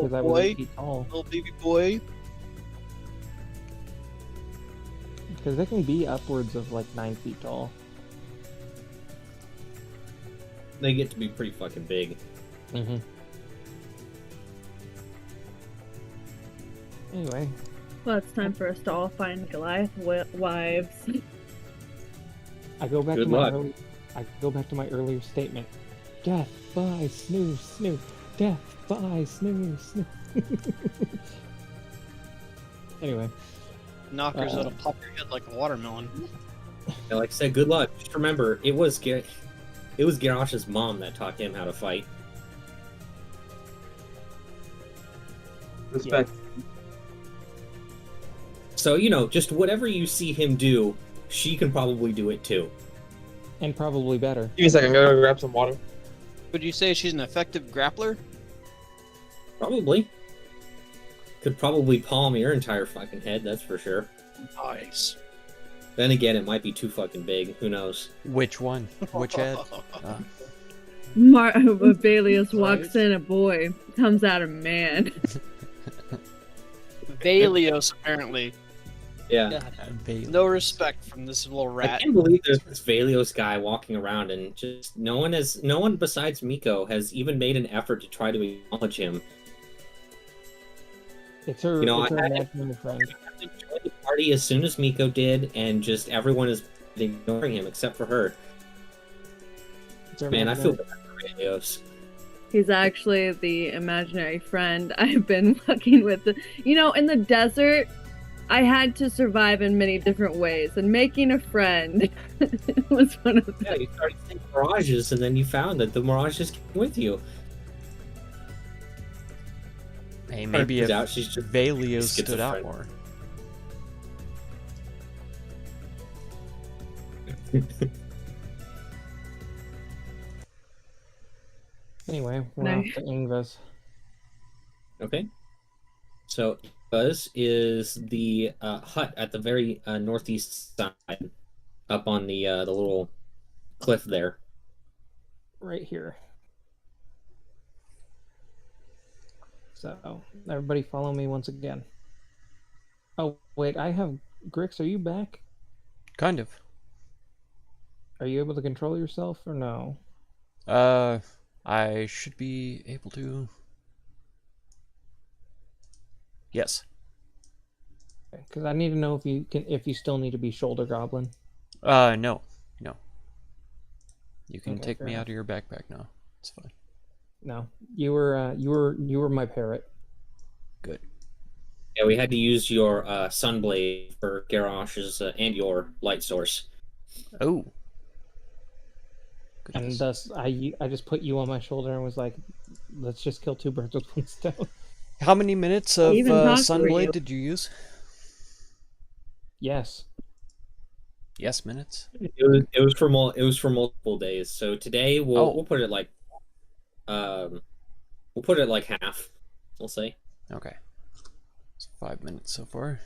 because I was 8 feet tall. little baby boy. Because they can be upwards of like 9 feet tall. They get to be pretty fucking big. Mm-hmm. Anyway. Well, it's time for us to all find Goliath wives. I go back Good to my luck. I go back to my earlier statement. Death by snoo snoo. Death by snoo snoo. Anyway. Knockers that'll pop your head like a watermelon. Yeah, like I said, good luck. Just remember, it was Garrosh's mom that taught him how to fight. Respect. So, you know, just whatever you see him do, she can probably do it too. And probably better. Give me a second, I'm gonna go grab some water. Would you say she's an effective grappler? Probably. Could probably palm your entire fucking head, that's for sure. Nice. Then again, it might be too fucking big. Who knows? Which one? Which head? Balius walks in, a boy comes out a man. Valios, apparently. Yeah. No respect from this little I rat. can't believe there's this Valios guy walking around and just no one besides Miko has even made an effort to try to acknowledge him. It's her, You know, it's her I- imaginary friend. He joined the party as soon as Miko did, and just everyone is ignoring him except for her. It's her Man, I feel imaginary- bad for Valios. He's actually the imaginary friend I've been fucking with. You know, in the desert, I had to survive in many different ways, and making a friend was one of them. Yeah, you started seeing mirages, and then you found that the mirages came with you. Hey, maybe if Turns out she's just Valio stood out schizophrenic. more. Anyway, we're No. off to Ingva's. Okay. So Buzz is the hut at the very northeast side, up on the little cliff there. Right here. So, everybody follow me once again. Oh, wait, I have... Grix, are you back? Kind of. Are you able to control yourself or no? I should be able to. Yes. Because I need to know if you still need to be shoulder goblin. No. You can Okay, take fair me enough. out of your backpack now. It's fine. No, you were my parrot. Good. Yeah, we had to use your sunblade for Garrosh's and your light source. Oh. And Goodness. thus, I just put you on my shoulder and was like, let's just kill two birds with one stone. How many minutes of Even talk to Sunblade you. did you use? Yes. Yes, minutes. It was for multiple days. So today we'll put it like we'll put it like half. We'll say. Okay. It's 5 minutes so far.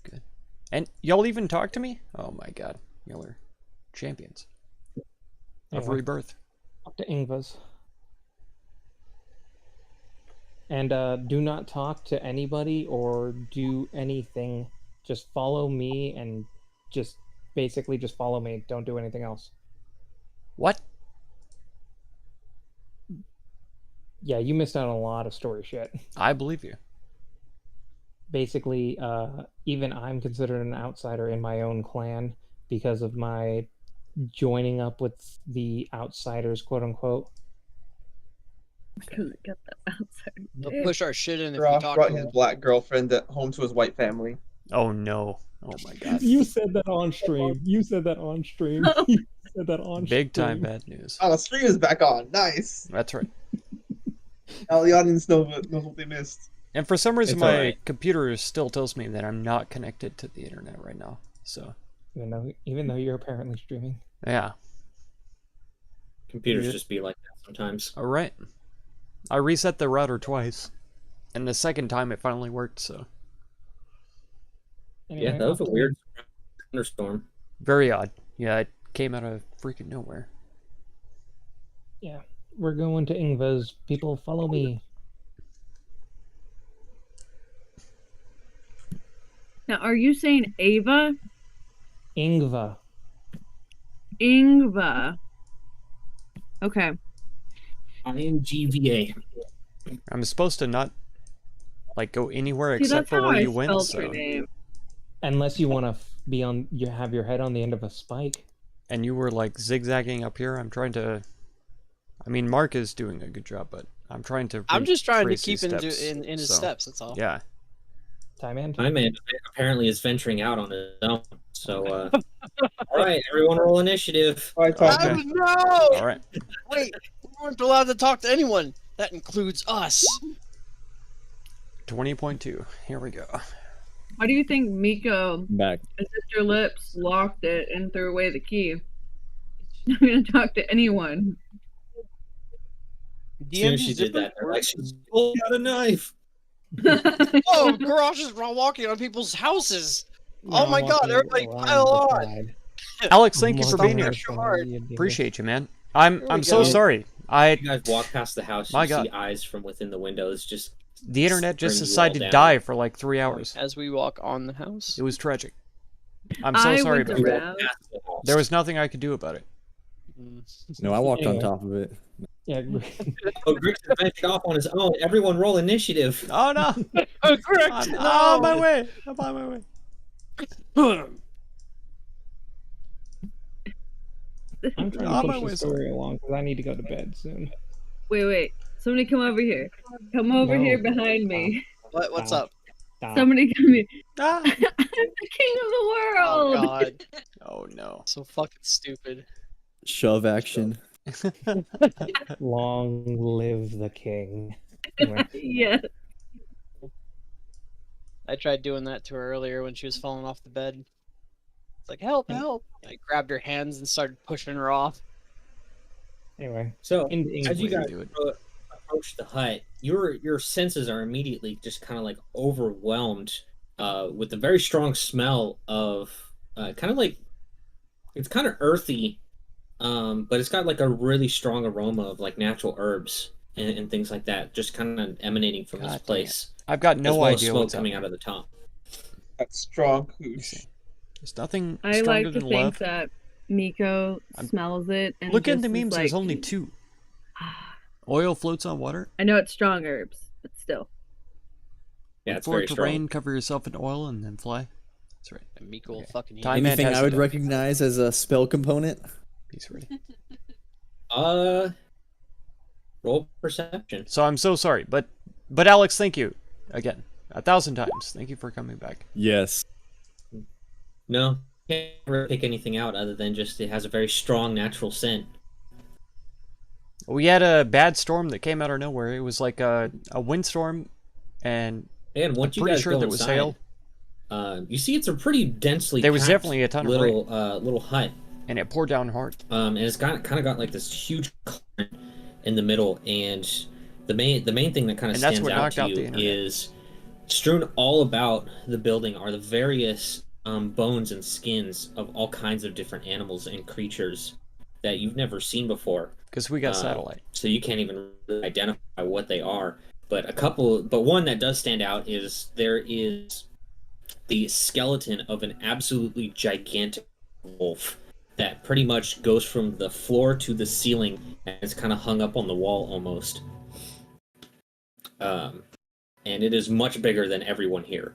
Good. And y'all even talk to me? Oh my god. Y'all are champions of Anyway, rebirth. up to Ingva's. And do not talk to anybody or do anything. Just follow me and just basically just follow me. Don't do anything else. What? Yeah, you missed out on a lot of story shit. I believe you. Basically, even I'm considered an outsider in my own clan because of my joining up with the outsiders, quote unquote. Couldn't get that outside. They'll push our shit in if you Ross talk brought to his them. black girlfriend home to his white family. Oh no. Oh my god. You said that on stream. You said that on stream. You said that on Big time stream. bad news. Oh, the stream is back on. Nice. That's right. Now the audience knows what they missed. And for some reason It's my alright. computer still tells me that I'm not connected to the internet right now. So, Even though you're apparently streaming. yeah. Computers Yeah. just be like that sometimes. All right. I reset the router twice. And the second time it finally worked, so Anyway, Yeah, that was a off to- weird thunderstorm. very odd. Yeah, it came out of freaking nowhere. Yeah, we're going to Ingva's. People, follow me. Now, are you saying Ava? Ingva. Ingva. Okay. INGVA. I'm supposed to not like go anywhere See, except that's for how where I you went. spelled So, her name. Unless you want to be on, you have your head on the end of a spike. and you were like zigzagging up here. I'm trying to. I mean, Mark is doing a good job, but I'm trying to. I'm just trying to retrace keep his in his so, steps. That's all. Yeah. Time man. My man apparently is venturing out on his own. So, all right, everyone, roll initiative. All right, Time Okay. Man. No! All right. Wait, we weren't allowed to talk to anyone. That includes us. 20.2. Here we go. Why do you think Miko Back. zipped her lips, locked it, and threw away the key? I'm gonna talk to anyone. As soon as she did that, they're like, she's pulling out a knife. Oh, Garage is walking on people's houses. Oh my God, everybody pile on. Alex, thank you for Stop being here. extra hard. Appreciate you, man. I'm we so go. sorry. You guys walk past the house, My you God. see eyes from within the windows just The internet just bring you decided all to down. die for like 3 hours. As we walk on the house. It was tragic. I'm so sorry went about You that. walk past the house. There was nothing I could do about it. No, I walked on Anyway. top of it. Yeah. Oh, Griggs ventured off on his own. Everyone roll initiative. Oh no! Oh, correct. I'm on my way. I'm on my way. I'm trying On to my push way, the story along because I need to go to bed soon. Wait. Somebody come over here. Come over No. here behind me. What's up? Stop. Somebody come here. Ah. I'm the king of the Oh world. God, Oh no. so fucking stupid. Shove action. Long live the king. Anyway, Yeah. I tried doing that to her earlier when she was falling off the bed. It's like, help, help. I grabbed her hands and started pushing her off. anyway, So, in as you guys do it. approach the hut, your senses are immediately just kind of like overwhelmed with the very strong smell of kind of like it's kind of earthy, but it's got like a really strong aroma of like natural herbs and things like that, just kind of emanating from God this damn it. place. I've got as no well as idea smoke what's coming happening. out of the top. That's strong. Hoosh. There's nothing I stronger like to than think love. that Miko I'm- smells it and Look at just the is memes. like, There's only 2. Oil floats on water. I know it's strong herbs, but still. Yeah, Look it's for very it to strong. rain, cover yourself in oil, and then fly. That's right. And Miko will Okay. fucking eat. Time- Man Anything has I would to- recognize as a spell component? He's ready. Roll perception. So I'm so sorry, but Alex, thank you again 1,000 times. Thank you for coming back. Yes. No, can't really pick anything out other than just it has a very strong natural scent. We had a bad storm that came out of nowhere. It was like a windstorm, and And once you pretty guys sure go there was inside, hail. You see it's a pretty densely There was packed definitely a ton of rain. little hut. and it poured down hard. And it's kind of got like this huge current in the middle, and the main thing that kind of And that's stands what out knocked to out you the internet. is strewn all about the building are the various bones and skins of all kinds of different animals and creatures that you've never seen before. Because we got satellite. So you can't even really identify what they are. But one that does stand out is there is the skeleton of an absolutely gigantic wolf that pretty much goes from the floor to the ceiling and it's kind of hung up on the wall almost. And it is much bigger than everyone here.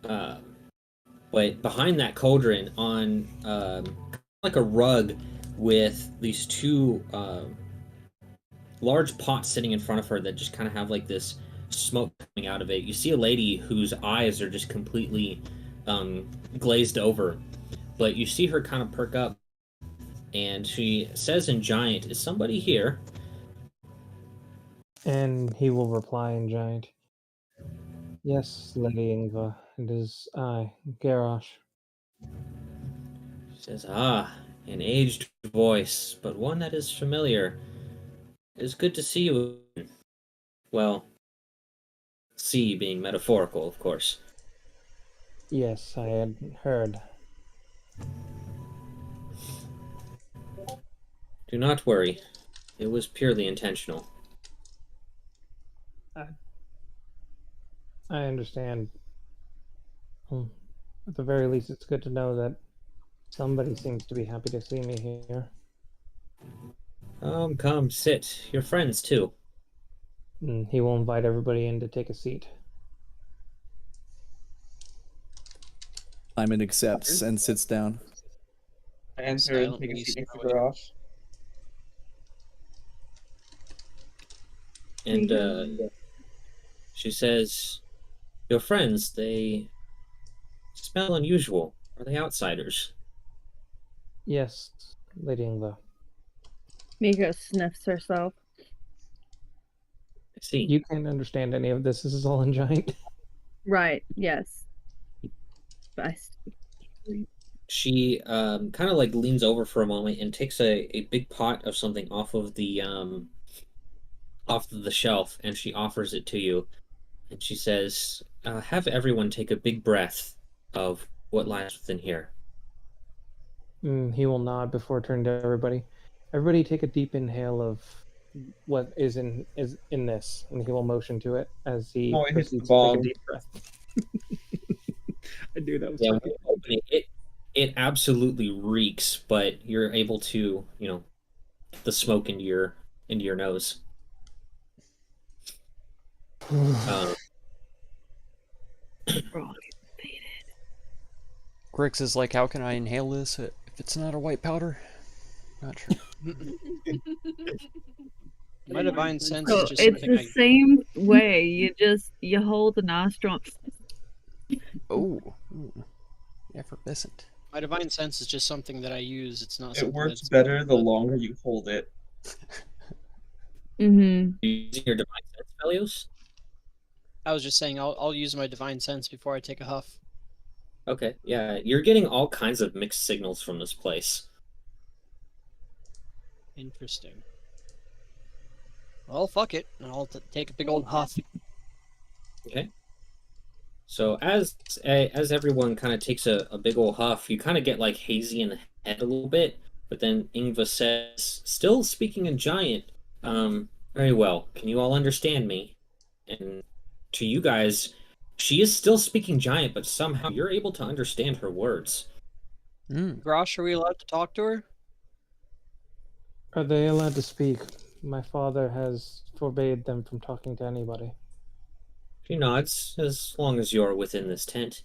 But behind that cauldron, on like a rug with these 2 large pots sitting in front of her that just kind of have like this smoke coming out of it, you see a lady whose eyes are just completely glazed over. But you see her kind of perk up, and she says in Giant, "Is somebody here?" And he will reply in giant. Yes, Lady Ingva, it is I, Garrosh. She says, "Ah, an aged voice, but one that is familiar. It is good to see you. Well, see being metaphorical, of course." Yes, I had heard. Do not worry. It was purely intentional. I understand. Well, at the very least, it's good to know that somebody seems to be happy to see me here. Come, sit. Your friends, too. And he will invite everybody in to take a seat. Simon accepts and sits down. I enter and take a Silently seat next to slowly. Garrosh. And she says, "Your friends, they smell unusual. Are they outsiders?" Yes, Lady Ingva. Miko sniffs herself. I see. You can't understand any of this. This is all in giant. Right, yes. But She kind of like leans over for a moment and takes a big pot of something off of the shelf, and she offers it to you. And she says, "Have everyone take a big breath of what lies within here." He will nod before turning to everybody. Everybody take a deep inhale of what is in this, and he will motion to it as he Oh, it hits the proceeds to take a bong. deep breath. I knew that was Yeah, coming. when you open it absolutely reeks, but you're able to, get the smoke into your nose. Grix is like, how can I inhale this if it's not a white powder? Not sure. My divine sense So is just it's something the same way. You hold the nostril. Oh, effervescent. my divine sense is just something that I use. It's not. It something works that's- better the longer you hold it. Mm-hmm. Using your divine sense, Velios? I was just saying I'll use my divine sense before I take a huff. Okay, yeah, you're getting all kinds of mixed signals from this place. Interesting. Well, fuck it. I'll take a big old huff. Okay. So as everyone kind of takes a big old huff, you kind of get like hazy in the head a little bit, but then Ingva says, still speaking in giant, very well. Can you all understand me? And to you guys, she is still speaking giant, but somehow you're able to understand her words. Grosh, are we allowed to talk to her? Are they allowed to speak? My father has forbade them from talking to anybody. She nods, as long as you're within this tent.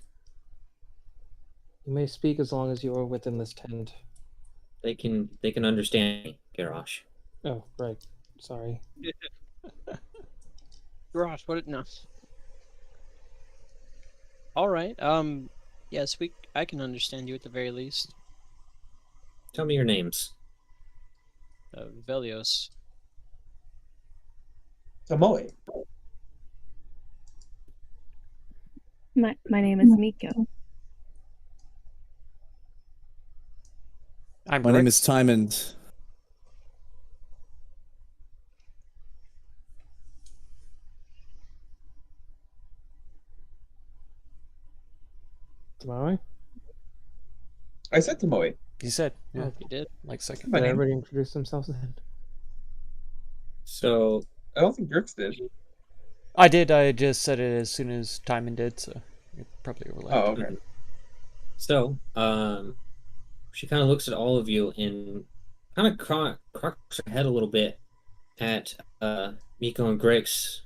You may speak as long as you are within this tent. They can understand me, Garrosh. Oh, right. Sorry. Grosh, what? No. All right. Yes, I can understand you at the very least. Tell me your names. Velios. Tomoe. My name is Miko. I'm My name Grix. is Tymond. Tomoe? I said Tomoe. You said, yeah, You did. like second. My Did name. everybody introduce themselves then? So, I don't think Grix did. I did. I just said it as soon as Timon did, so it probably overlapped. Oh, okay. So, she kind of looks at all of you and kind of crocks her head a little bit at Miko and Grix,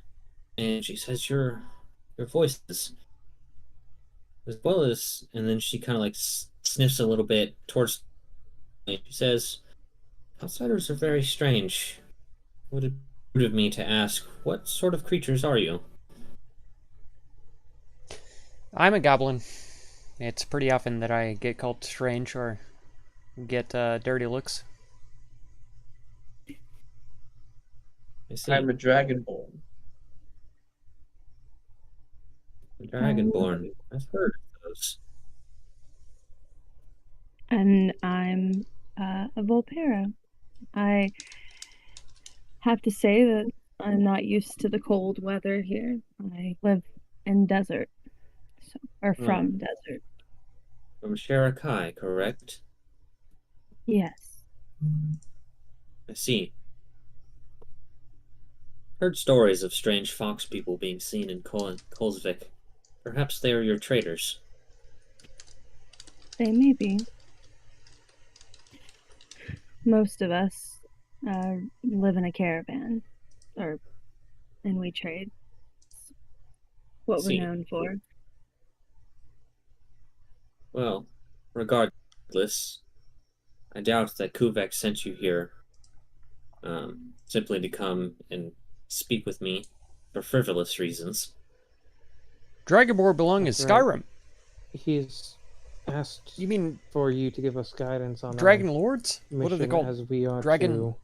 and she says, "Your voices, as well as," and then she kind of like sniffs a little bit towards. She says, "Outsiders are very strange. Would it be rude of me to ask what sort of creatures are you?" I'm a goblin. It's pretty often that I get called strange or get dirty looks. I see. I'm a dragonborn. Dragonborn. I've heard of those. And I'm a Volpera. I have to say that I'm not used to the cold weather here. I live in desert, or from desert. From Sharakai, correct? Yes. I see. Heard stories of strange fox people being seen in Kolsvik. Perhaps they are your traders. They may be. Most of us live in a caravan, and we trade. It's what See. we're known for. Well, regardless, I doubt that Kuvek sent you here simply to come and speak with me for frivolous reasons. Dragonborn belong in That's right. Skyrim. He's asked You mean for you to give us guidance on Dragon our Lords? What are they mission called? as we are Dragon- to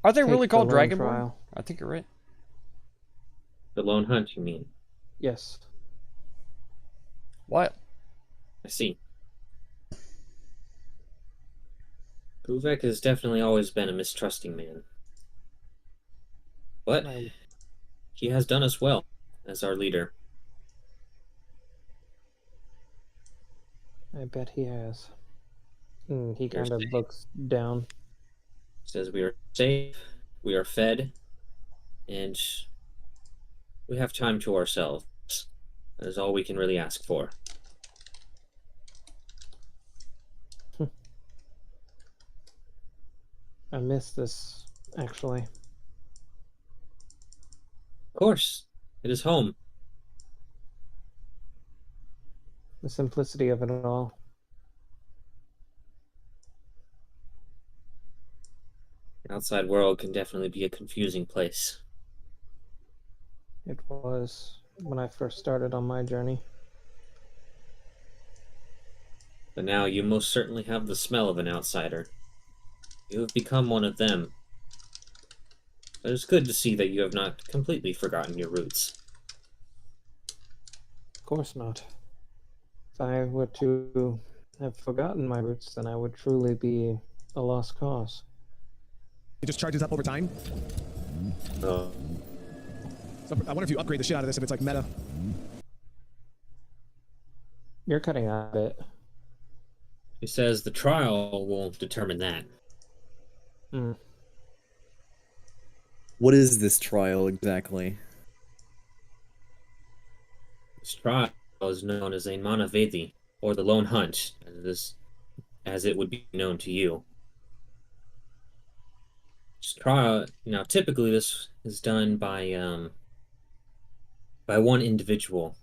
Are they take really the called lone Dragonborn? trial. I think you're right. The lone hunt, you mean? Yes. What? I see. Kuvek has definitely always been a mistrusting man. But I, he has done us well as our leader. I bet he has. He You're kind of safe. looks down. Says we are safe, we are fed, and we have time to ourselves. That is all we can really ask for. I miss this, actually. Of course, it is home. The simplicity of it all. The outside world can definitely be a confusing place. It was when I first started on my journey. But now you most certainly have the smell of an outsider. You have become one of them. But it's good to see that you have not completely forgotten your roots. Of course not. If I were to have forgotten my roots, then I would truly be a lost cause. It just charges up over time. Oh, So I wonder if you upgrade the shit out of this, if it's like meta. You're cutting out a bit. he says the trial will determine that. Hmm. What is this trial exactly? This trial is known as a Manavedi, or the Lone Hunt, as it would be known to you. This trial, now typically this is done by one individual.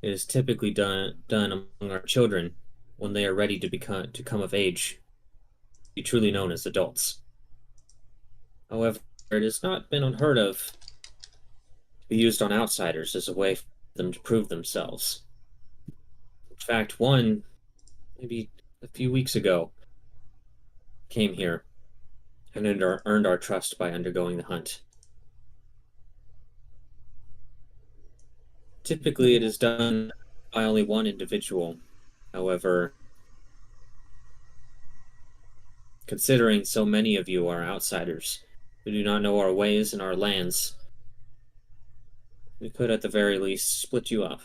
It is typically done among our children when they are ready to come of age, be truly known as adults. However, it has not been unheard of to be used on outsiders as a way for them to prove themselves. In fact, one, maybe a few weeks ago, came here and earned our trust by undergoing the hunt. Typically, it is done by only one individual. However, considering so many of you are outsiders who do not know our ways and our lands, we could at the very least split you up.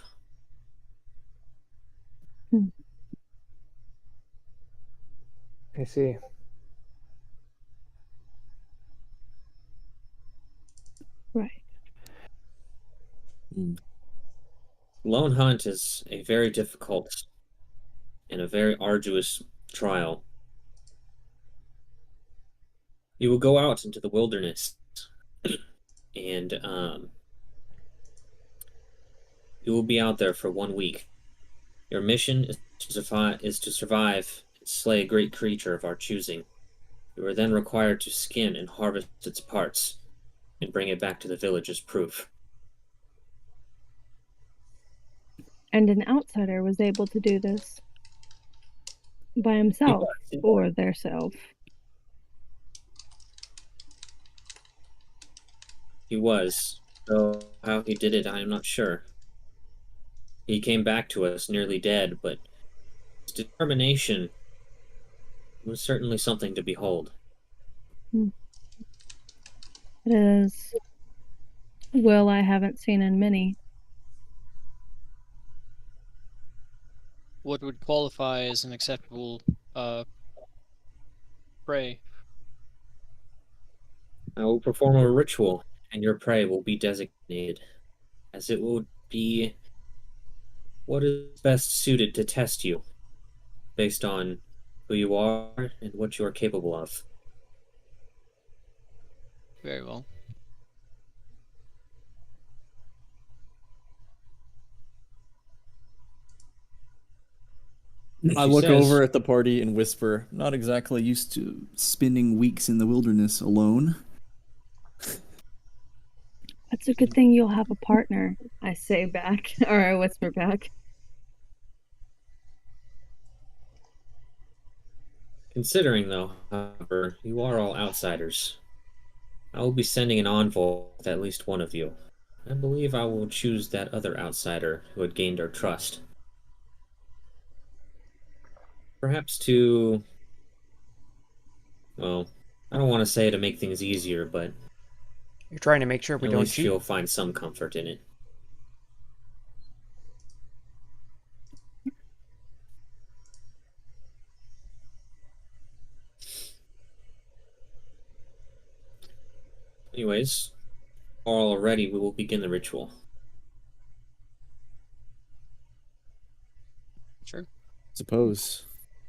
I see. Right. Lone Hunt is a very difficult and a very arduous trial. You will go out into the wilderness and you will be out there for 1 week. Your mission is to survive and slay a great creature of our choosing. You are then required to skin and harvest its parts and bring it back to the village as proof. And an outsider was able to do this by himself or theirself. He was, though how he did it, I am not sure. He came back to us nearly dead, but his determination was certainly something to behold. It is will I haven't seen in many. What would qualify as an acceptable prey? I will perform a ritual, and your prey will be designated, as it will be what is best suited to test you based on who you are and what you are capable of. Very well. I She look says- over at the party and whisper, not exactly used to spending weeks in the wilderness alone. That's a good thing you'll have a partner, I say back, or I whisper back. Considering, though, however, you are all outsiders, I will be sending an envoy with at least one of you. I believe I will choose that other outsider who had gained our trust. Perhaps to... well, I don't want to say to make things easier, but You're trying to make sure we at don't least cheat. you'll find some comfort in it. Anyways, all ready, we will begin the ritual. Sure. Suppose.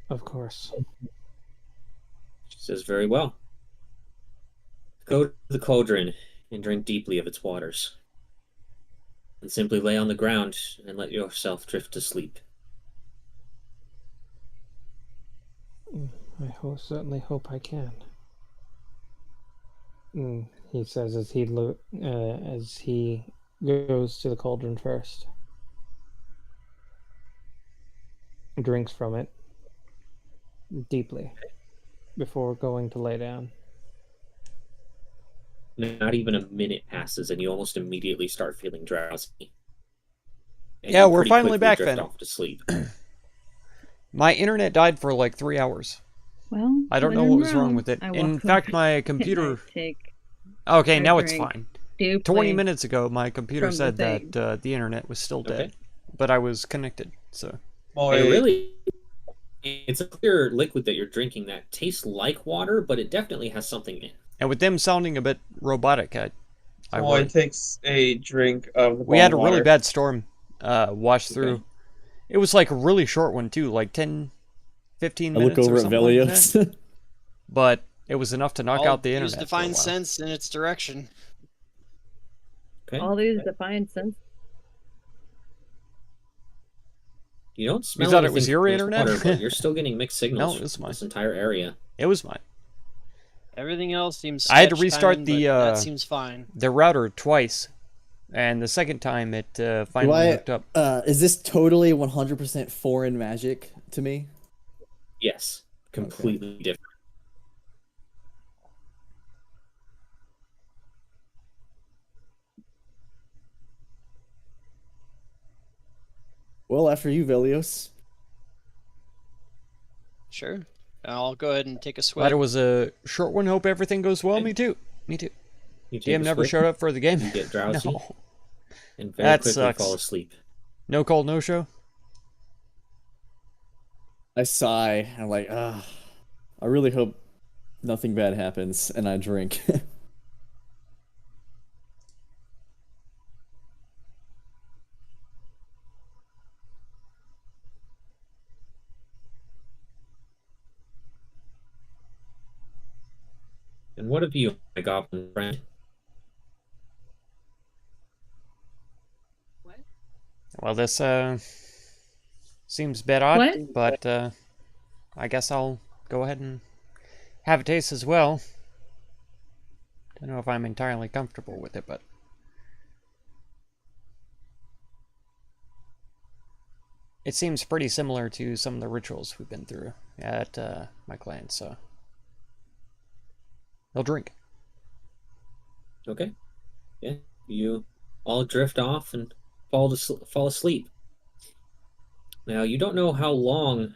Of course. She says, very well. Go to the cauldron and drink deeply of its waters. And simply lay on the ground and let yourself drift to sleep. I certainly hope I can. He says as he goes to the cauldron first, drinks from it deeply before going to lay down. Not even a minute passes, and you almost immediately start feeling drowsy. And Yeah, you we're pretty finally quickly back drift then. off to sleep. My internet died for like 3 hours. Well, I don't when know in what was wrong Rome, with it. I In walk fact, away my and I computer... take Okay, I now it's drink fine. 20 deeply minutes ago, my computer from the said thing. that the internet was still dead. Okay. But I was connected, so... Boy, And really, it's a clear liquid that you're drinking that tastes like water, but it definitely has something in it. And with them sounding a bit robotic, I boy worry. takes a drink of the We had a bottled really water. bad storm wash through. Okay. It was like a really short one, too, like 10, 15 I minutes look over or at something like that. Velios. But it was enough to knock I'll out the use internet. for a divine while. sense in its direction. Okay? all these defiant sense. You don't smell thought it anything was your from this internet? water, but you're still getting mixed signals No, it was from mine. this entire area. It was mine. Everything else seems. I had to sketch restart time, the, but that seems fine. The router twice. And the second time it finally hooked up. Is this totally 100% foreign magic to me? Yes, completely different. Well, after you, Velios. Sure. I'll go ahead and take a swig. Glad it was a short one. Hope everything goes well. Okay. Me too. Me too. You take DM a never swig, showed up for the game. You get drowsy No. and very That quickly sucks. fall asleep. No call, no show. I sigh. I'm like, ah. I really hope nothing bad happens, and I drink. And what of you, my goblin friend? Well, this seems a bit odd, What? but I guess I'll go ahead and have a taste as well. Don't know if I'm entirely comfortable with it, but it seems pretty similar to some of the rituals we've been through at my clan, so I'll drink. Okay. Yeah. You all drift off and fall asleep. Now, you don't know how long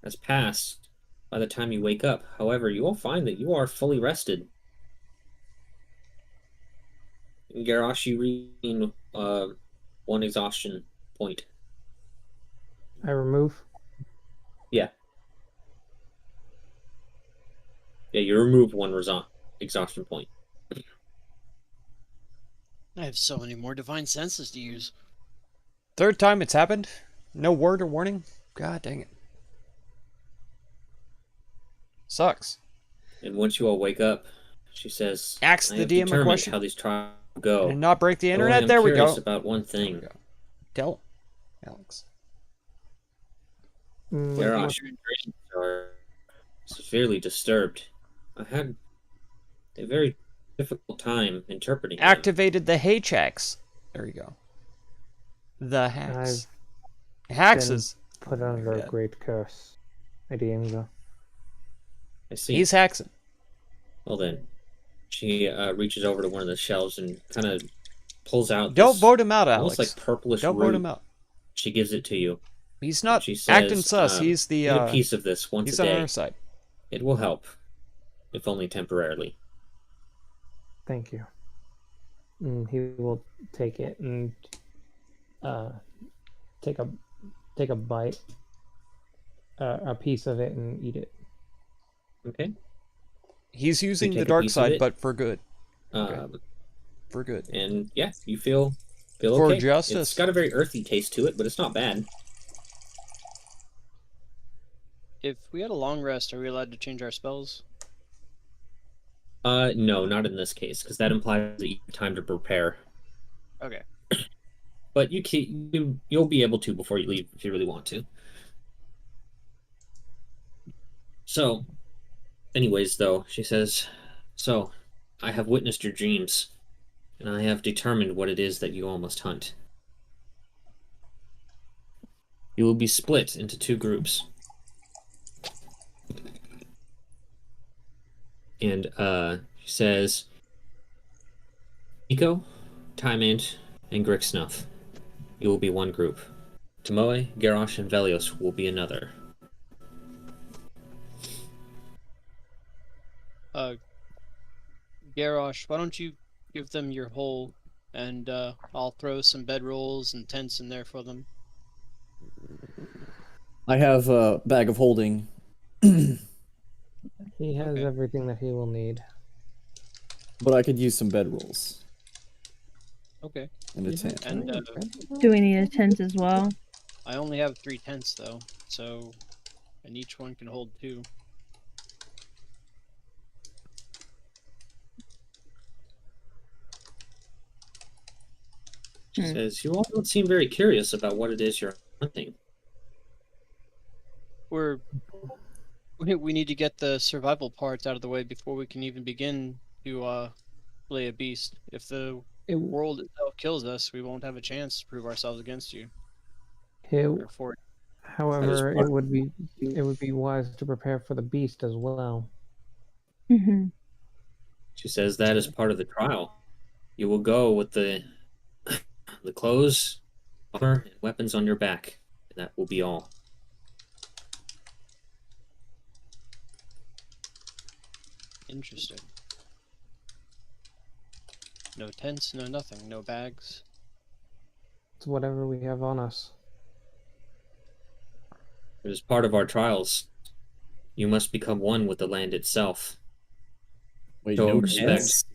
has passed by the time you wake up. However, you will find that you are fully rested. And Garrosh, you regain one exhaustion point. I remove. Yeah. Yeah, you remove one exhaustion point. I have so many more divine senses to use. Third time it's happened. No word or warning? God dang it. Sucks. And once you all wake up, she says, Ask I the have DM a determined question. how these trials go. And not break the Though I internet? am There we go. curious about one There we thing. go. Tell Alex. Garrosh, your dreams are severely disturbed. I had a very difficult time interpreting them. Activated the Haychacks. There you go. The hacks. Haxes. Put under a God. great curse. Idienza. I see. He's haxing. Well then, she reaches over to one of the shelves and kind of pulls out Don't this vote him out, almost Alex. like purplish Don't root. vote him out. She gives it to you. He's not She says, acting sus. He's the "Eat a piece of this once he's a on day. our side. It will help, if only temporarily." Thank you. He will take it and take a bite, a piece of it, and eat it. Okay. He's using take the a dark piece of side, it. but for good. Uh, For good. And yeah, you feel For okay. justice. It's got a very earthy taste to it, but it's not bad. If we had a long rest, are we allowed to change our spells? No, not in this case, because that implies that you have time to prepare. Okay. But you'll be able to before you leave if you really want to. So, anyways, though, she says, "So, I have witnessed your dreams, and I have determined what it is that you all must hunt. You will be split into 2 groups. And she says, Nico, Tymant, and Grixnuff, you will be one group. Tomoe, Garrosh, and Velios will be another. Garrosh, why don't you give them your hole, and I'll throw some bedrolls and tents in there for them. I have a bag of holding. He has everything that he will need. But I could use some bedrolls Okay. and a tent. And Do we need a tent as well? I only have 3 tents though, so and each one can hold 2. She says, you all don't seem very curious about what it is you're hunting. We need to get the survival parts out of the way before we can even begin to slay a beast. If the world itself kills us, we won't have a chance to prove ourselves against you. However, it would be wise to prepare for the beast as well. Mm-hmm. She says that is part of the trial. You will go with the clothes, armor, and weapons on your back, and that will be all. Interesting. No tents, no nothing, no bags. It's whatever we have on us. It is part of our trials. You must become one with the land itself. Wait, Show no respect. tents?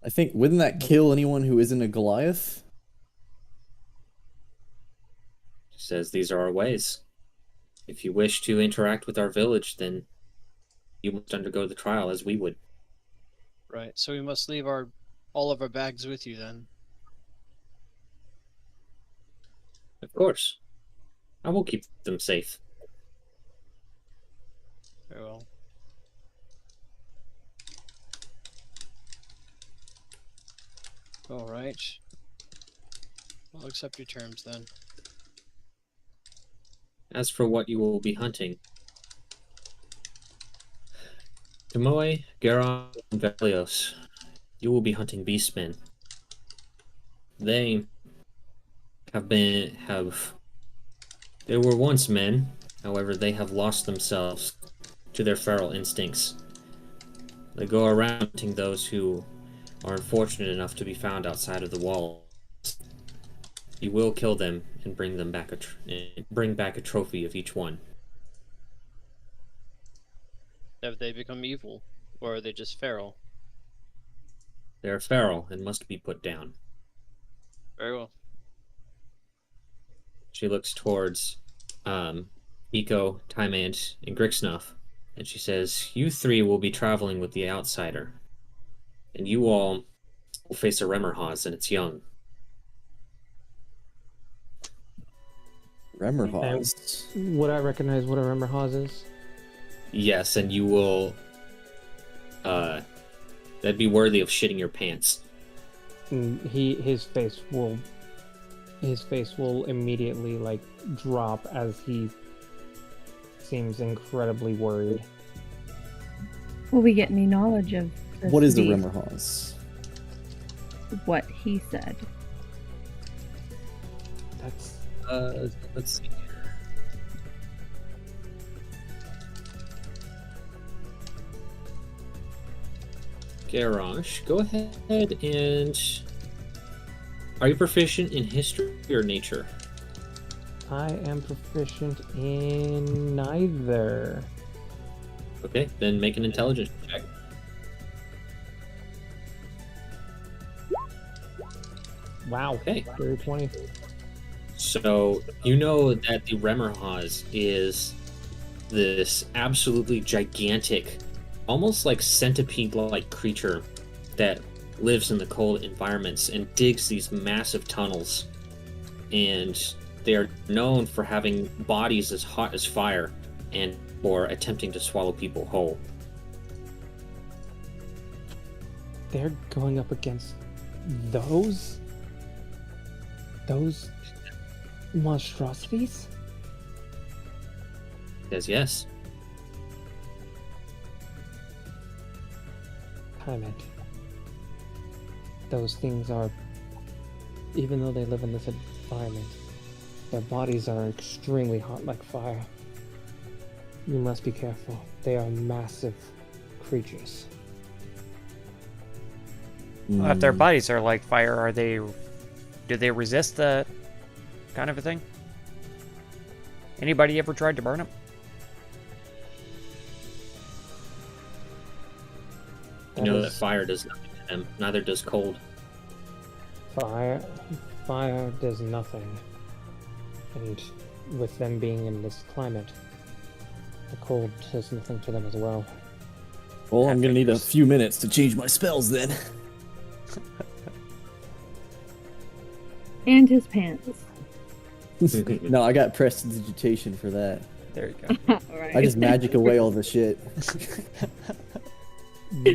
I think, wouldn't that kill anyone who isn't a Goliath? She says these are our ways. If you wish to interact with our village, then you must undergo the trial as we would. Right, so we must leave all of our bags with you then. Of course. I will keep them safe. Very well. Alright. I'll accept your terms then. As for what you will be hunting, Tomoe, Garon, and Velios, you will be hunting beastmen. They they were once men, however they have lost themselves to their feral instincts. They go around hunting those who are unfortunate enough to be found outside of the walls. You will kill them and bring them back bring back a trophy of each one. Have they become evil, or are they just feral? They are feral and must be put down. Very well. She looks towards Eco, Timant, and Grixnuff, and she says, "You three will be traveling with the outsider, and you all will face a Remmerhaz and its young." Remmerhaz. Would I recognize what a Remmerhaz is? Yes, and you will. That'd be worthy of shitting your pants. And his face will immediately like drop as he seems incredibly worried. Will we get any knowledge of this What is the beast? Remmerhaz? What he said. That's Let's see here. Garrosh, go ahead and... Are you proficient in history or nature? I am proficient in neither. Okay, then make an intelligence check. Wow. Okay. Dirty 20. So, you know that the Remmerhaz is this absolutely gigantic, almost like centipede-like creature that lives in the cold environments and digs these massive tunnels. And they are known for having bodies as hot as fire and for attempting to swallow people whole. They're going up against those monstrosities? Says yes. Climate. Those things are, even though they live in this environment, their bodies are extremely hot like fire. You must be careful. They are massive creatures. Well, if their bodies are like fire, do they resist the kind of a thing? Anybody ever tried to burn them? You know that fire does nothing to them, neither does cold. Fire does nothing. And with them being in this climate, the cold does nothing to them as well. Well, I'm gonna need a few minutes to change my spells then. And his pants. No, I got prestidigitation for that. There you go. Right. I just magic away all the shit.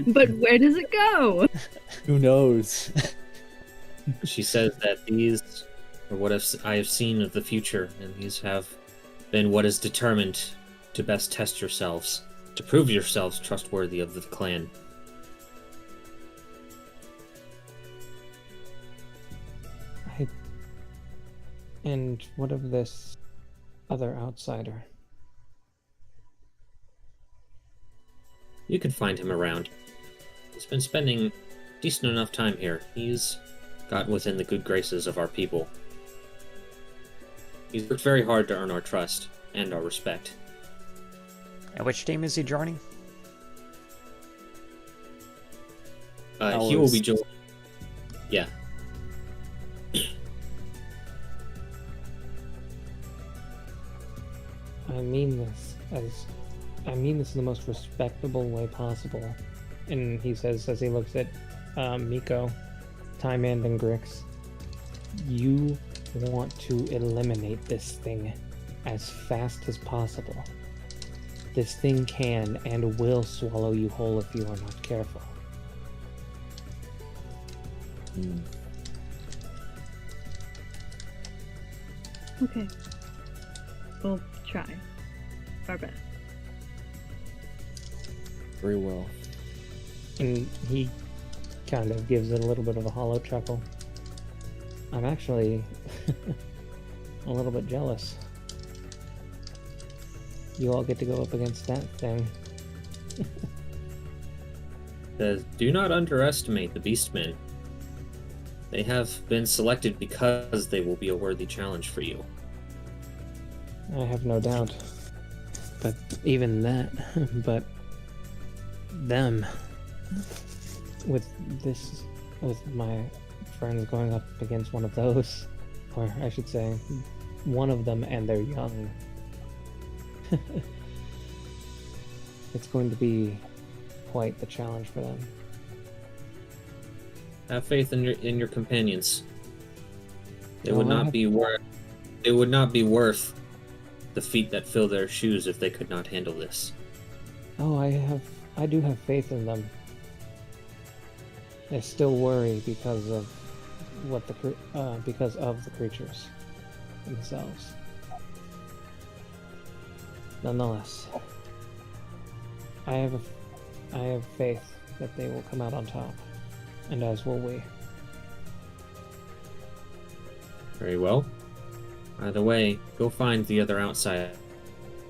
But where does it go? Who knows? She says that these are what I have seen of the future, and these have been what is determined to best test yourselves, to prove yourselves trustworthy of the clan. And what of this other outsider? You can find him around. He's been spending decent enough time here. He's got within the good graces of our people. He's worked very hard to earn our trust and our respect. And which team is he joining? He will be joining. Yeah. I mean this in the most respectable way possible. And he says, as he looks at Miko, Timand, and Grix, you want to eliminate this thing as fast as possible. This thing can and will swallow you whole if you are not careful. Okay. We'll try our best. Very well. And he kind of gives it a little bit of a hollow chuckle. I'm actually a little bit jealous. You all get to go up against that thing. Says, do not underestimate the Beastmen. They have been selected because they will be a worthy challenge for you. I have no doubt. But even that, but them, with my friends going up against one of those. Or I should say, one of them and they're young. It's going to be quite the challenge for them. Have faith in your companions. It Well, would I not have- be worth. It would not be worth the feet that fill their shoes if they could not handle this. Oh, I do have faith in them. I still worry because of because of the creatures themselves. Nonetheless, I have faith that they will come out on top, and as will we. Very well. Either way, go find the other outside.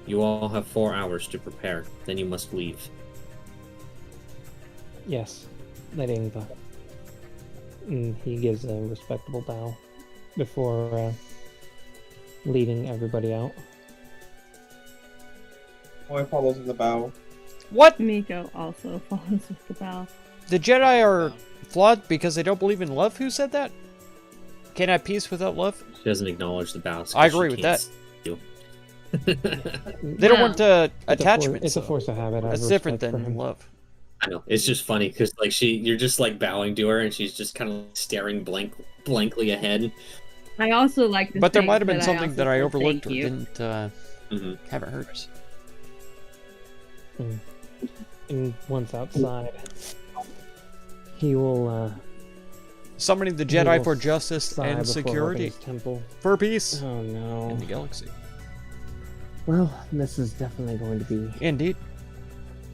You all have 4 hours to prepare. Then you must leave. Yes, Lady Ingva. And he gives a respectable bow before leading everybody out. Boy follows in the bow. What? Miko also follows with the bow. The Jedi are flawed because they don't believe in love? Who said that? Can't have peace without love? She doesn't acknowledge the bows. I 'cause agree she with can't that. see you. They don't want It's attachment. a force of habit. I have That's different respect for than him. love. I know. It's just funny because like you're just like bowing to her and she's just kind of staring blankly ahead. I also like to But there think might have been that something also that I said overlooked or thank you. didn't Mhm. haven't heard. And once outside, he will Summoning the he Jedi will for justice sigh and before security. opening his temple. For peace Oh no. in the galaxy. Well, this is definitely going to be Indeed.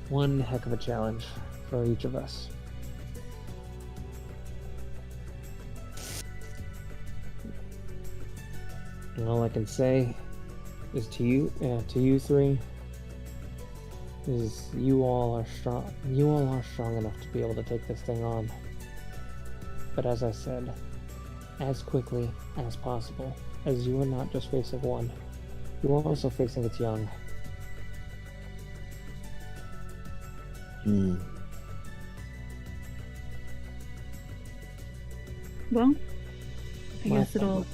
one heck of a challenge for each of us. And all I can say is to you three, is you all are strong. You all are strong enough to be able to take this thing on. But as I said, as quickly as possible, as you are not just facing one, you are also facing its young. Well, I My guess it'll thought-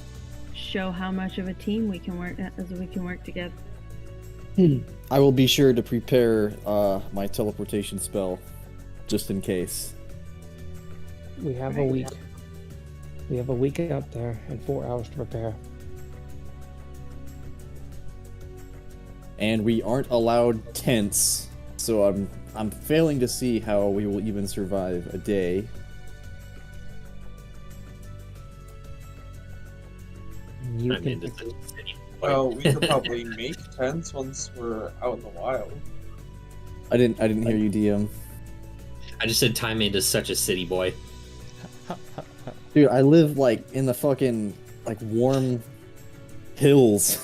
show how much of a team we can work as we can work together. I will be sure to prepare my teleportation spell, just in case. We have a week. We have a week out there and 4 hours to prepare. And we aren't allowed tents, so I'm failing to see how we will even survive a day. You I mean, can it's a city. Well, we could probably make tents once we're out in the wild. I didn't hear you, DM. I just said Time is such a city boy. Dude, I live like in the fucking like warm hills.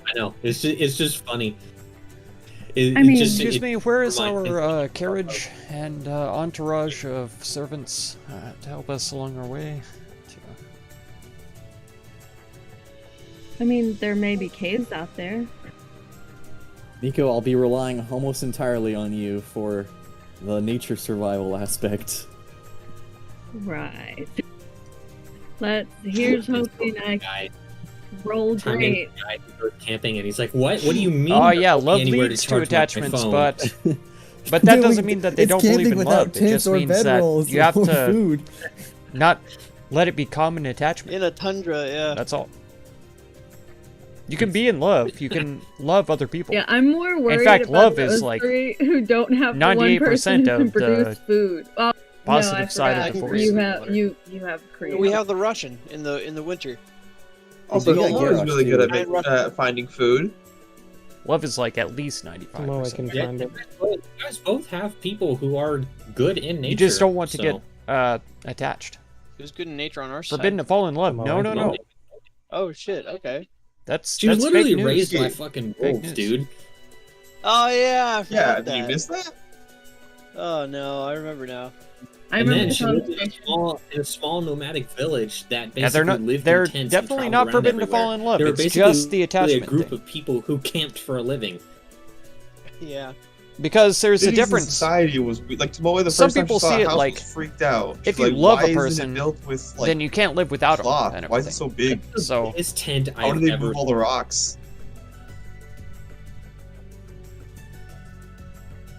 I know. It's just funny. I mean- Excuse me, where is reminds me- our carriage and entourage of servants to help us along our way? I mean, there may be caves out there. Nico, I'll be relying almost entirely on you for the nature survival aspect. Right. Here's hoping I Guy, roll Time great. guy who goes camping and he's like, "What? What do you mean?" Oh there yeah, won't be love anywhere leads to charge my attachments, phone?" but that Dude, doesn't mean that they it's don't camping believe in without love. It tents just or means that bedrolls you have or to food. not let it be common attachment. In a tundra, yeah. That's all. You can be in love. You can love other people. Yeah, I'm more worried fact, about love those is, like, three who don't have the one 98% person who can of the produce food. Oh, positive no, I side forgot. of the I force. agree. You have Korea. We have the Russian in the winter. Also, You got Gilmore is Garrosh, really too. good at Ryan Russell. finding food. Love is like at least 95%. Somehow I can Yeah, find it. you guys both have people who are good in nature. You just don't want to so- get attached. Who's good in nature on our Forbidden to side? fall in love. Come No, on, no, come no. Oh shit. Okay. That's She was that's literally fake news. raised by fucking wolves, news. dude. Oh yeah. I Yeah, forgot did you that. miss that? Oh no, I remember now. I And remember then the she lived in conversation. a small nomadic village that basically Yeah, they're not. lived They're in tents and definitely traveled not around forbidden to everywhere. fall in love. They were It's basically just the a attachment group thing. of people who camped for a living. Yeah. Because there's a Cities and difference. Society was like Tomoe. The Some first time people she saw see a it house like, was freaked out. if She's you like, love why a isn't person, it built with like then you can't live without them. cloth? And Why is it so big? So His tent How I've do they ever move all the rocks?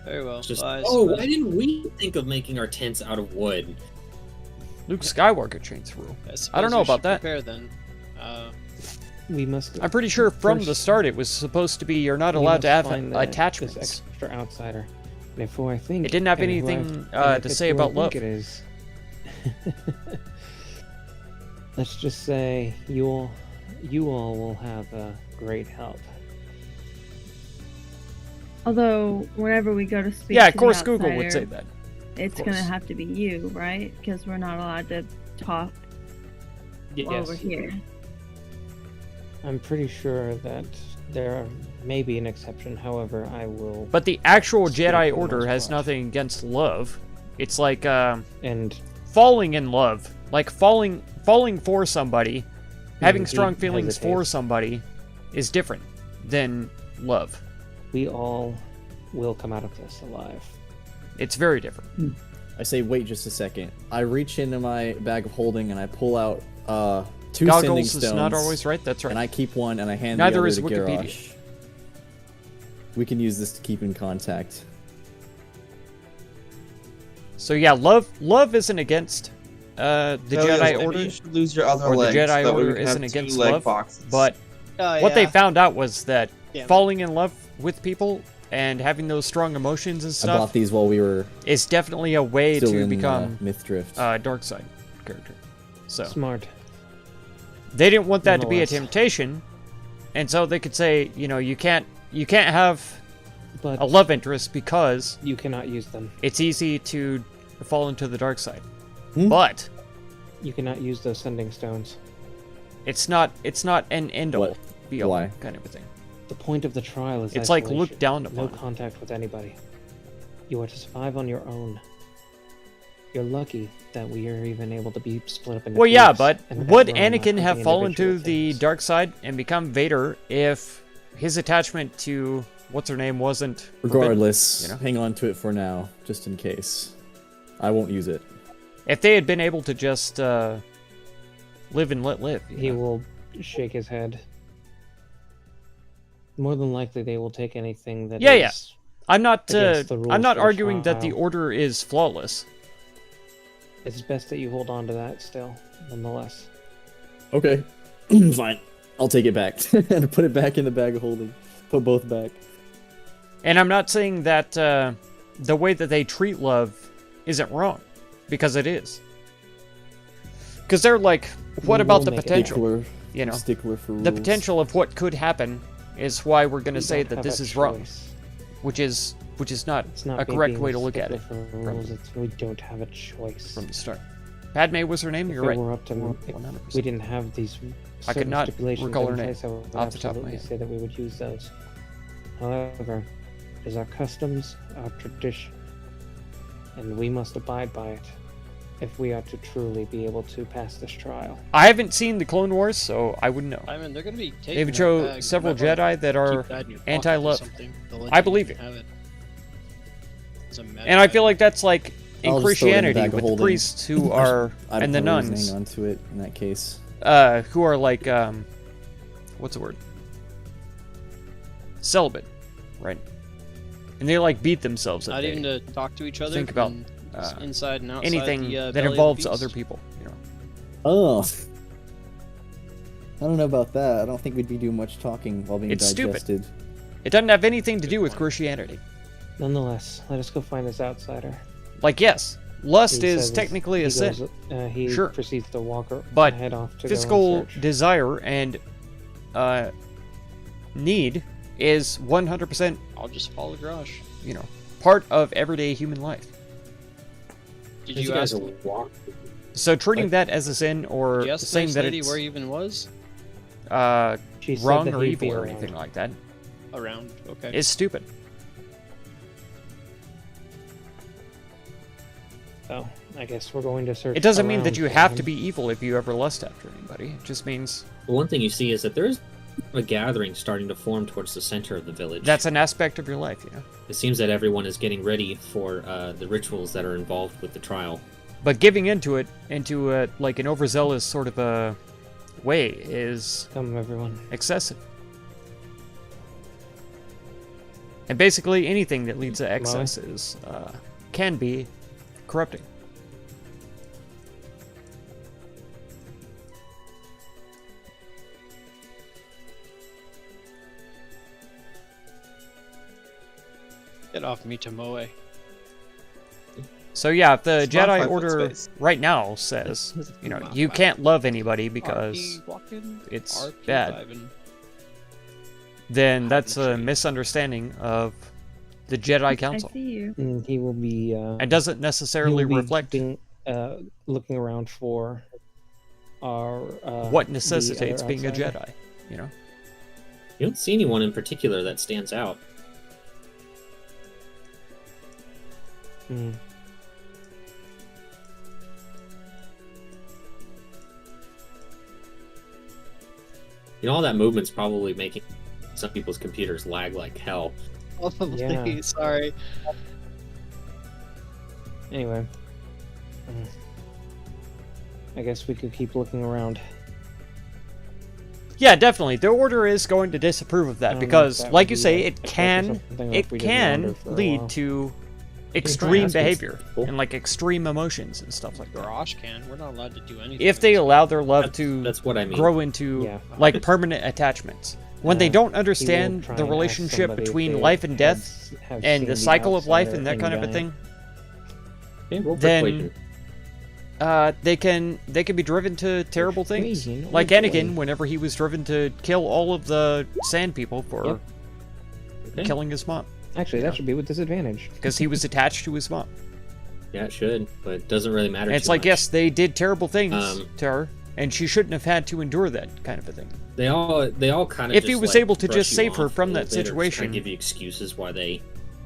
Very well. just. I Oh, suppose- why didn't we think of making our tents out of wood? Luke Skywalker chain through. I don't know suppose we about should that. Prepare then. We must. I'm pretty sure from the First- start it was supposed to be you're not we allowed must to have find attachments. This extra outsider. Therefore, I think It didn't have and who anything and if to it's say who I about think love. It is. Let's just say you all will have a great help. Although, whenever we go to speak Yeah, to of course the Google would say outsider, that. it's course. gonna have to be you, right? Because we're not allowed to talk while we're here. I'm pretty sure that there may be an exception. However, I will. But the actual Still Jedi for the Order most has part. nothing against love. It's like And falling in love, like falling for somebody, having he strong feelings for hesitates. somebody, is different than love. we all will come out of this alive. It's very different. I say, wait just a second. I reach into my bag of holding and I pull out 2 sending Goggles stones. is not always right. That's right. And I keep one and I hand Neither the other is to Wikipedia. Garrosh. We can use this to keep in contact. So yeah, love isn't against the Hell yes, Jedi maybe Order, you should lose your other or the legs. Jedi that way we Order can have isn't 2 against leg love, boxes. but Oh, what they yeah. found out was that Yeah, falling in love with people and having those strong emotions and I bought stuff these while we were is definitely a way still to in become Mythdrift. dark side character. So Smart. they didn't want that to be a Nonetheless. temptation, and so they could say, you can't have But a love interest because you cannot use them. it's easy to fall into the dark side. Hmm? But You cannot use those sending stones. it's not an end all What? be all Why? kind of a thing. The point of the trial is It's like isolation. looked down No upon. contact with anybody. You are to survive on your own. You're lucky that we are even able to be split up into Well, yeah, groups but and that would we're not Anakin doing have fallen individual to the things. dark side and become Vader if his attachment to what's her name wasn't forbidden? Regardless, you know? hang on to it for now, just in case. I won't use it. If they had been able to just live and let live, you He know? will shake his head. More than likely, they will take anything that Yeah, yeah. is- I'm not against the rules I'm not for the arguing that the trial. order is flawless. It's best that you hold on to that still, nonetheless. Okay. Fine. I'll take it back. And put it back in the bag of holding. Put both back. And I'm not saying that the way that they treat love isn't wrong, because it is. Because they're like, what We about will the make it potential? Stickler, You know, stickler for rules. the potential of what could happen is why we're going to We say don't that have this a is wrong, choice. which is not It's not a me correct being way a to look at it stickler for rules, it's we don't have a choice. from the start. Padme was her name. If You're it right. were up to me, if 100%. we didn't have these I could certain not stipulations recall her in name place, I would off the top of my absolutely head. say that we would use those. However, it is our customs, our tradition, and we must abide by it if we are to truly be able to pass this trial. I haven't seen the Clone Wars, so I wouldn't know. I mean, they're going to be taking They've that shown bag. several You might wanna Jedi that are keep that in your pocket or anti-love. something. They'll let I you believe you. have it. It's a And I feel like that's like in I'll just throw it in the Christianity bag of with the holding. priests who are I don't and the have a reason to nuns hang on to it in that case. who are like what's the word? Celibate, right? And they like beat themselves if not they even to talk to each other. think about, and it's inside and outside anything the, that belly of the involves beast. other people. You know, Oh. I don't know about that. I don't think we'd be doing much talking while being It's stupid. digested. it doesn't have anything to do with Christianity. Nonetheless, let us go find this outsider. Like, yes, lust He is says technically a he sin, goes, he Sure. proceeds to walk But head off to physical go and search. desire and need is 100%, I'll just follow Garrosh. you know, part of everyday human life. Did These you guys ask? are walk. So treating that as a sin or Did you ask the saying nice that lady it's where he even was? She said wrong that or he'd be evil or around. anything like that Around. Okay. is stupid. So, I guess we're going to search. It doesn't mean that around you for have him. to be evil if you ever lust after anybody. It just means The one thing you see is that there's a gathering starting to form towards the center of the village. That's an aspect of your life, you know. It seems that everyone is getting ready for the rituals that are involved with the trial. But giving into it, like an overzealous sort of a way, is Come, everyone. excessive. And basically anything that leads to excess is, can be corrupting. Get off me, Tomoe. So yeah, if the It's not Jedi 5 foot Order space. right now says, you know, you can't love anybody because it's bad, then that's a misunderstanding of the Jedi Council. I see you. And he will be. And doesn't necessarily he will be reflect being, looking around for our. what the necessitates other being a outsider. Jedi, you know? You don't see anyone in particular that stands out. Hmm. You know, all that movement's probably making some people's computers lag like hell. Probably. Yeah. Sorry. Anyway. I guess we could keep looking around. Yeah, definitely. The Order is going to disapprove of I that don't know if because, that like would you be say, a- it a focus can of something if we didn't can wander for a lead while. to try extreme asking behavior people. and like extreme emotions and stuff like that. Garage can. We're not allowed to do anything. If they allow their love to That's what I mean. grow into Yeah. like permanent attachments. When they Uh, don't he will understand try the and ask relationship somebody if between they life and death have and seen the cycle of life outsider and that in kind of a Gaia. thing, Okay, roll then persuasion. they can be driven to terrible things. Persuasion, oh Like boy. Anakin, whenever he was driven to kill all of the Sand People for Yep. Okay. killing his mom, Actually, that should be with disadvantage. because he was attached to his mom. Yeah, it should, but it doesn't really matter. And it's too like, much. yes, they did terrible things Um, to her, and she shouldn't have had to endure that kind of a thing. They all kind of. If he was able to just save her from that situation, give you excuses why they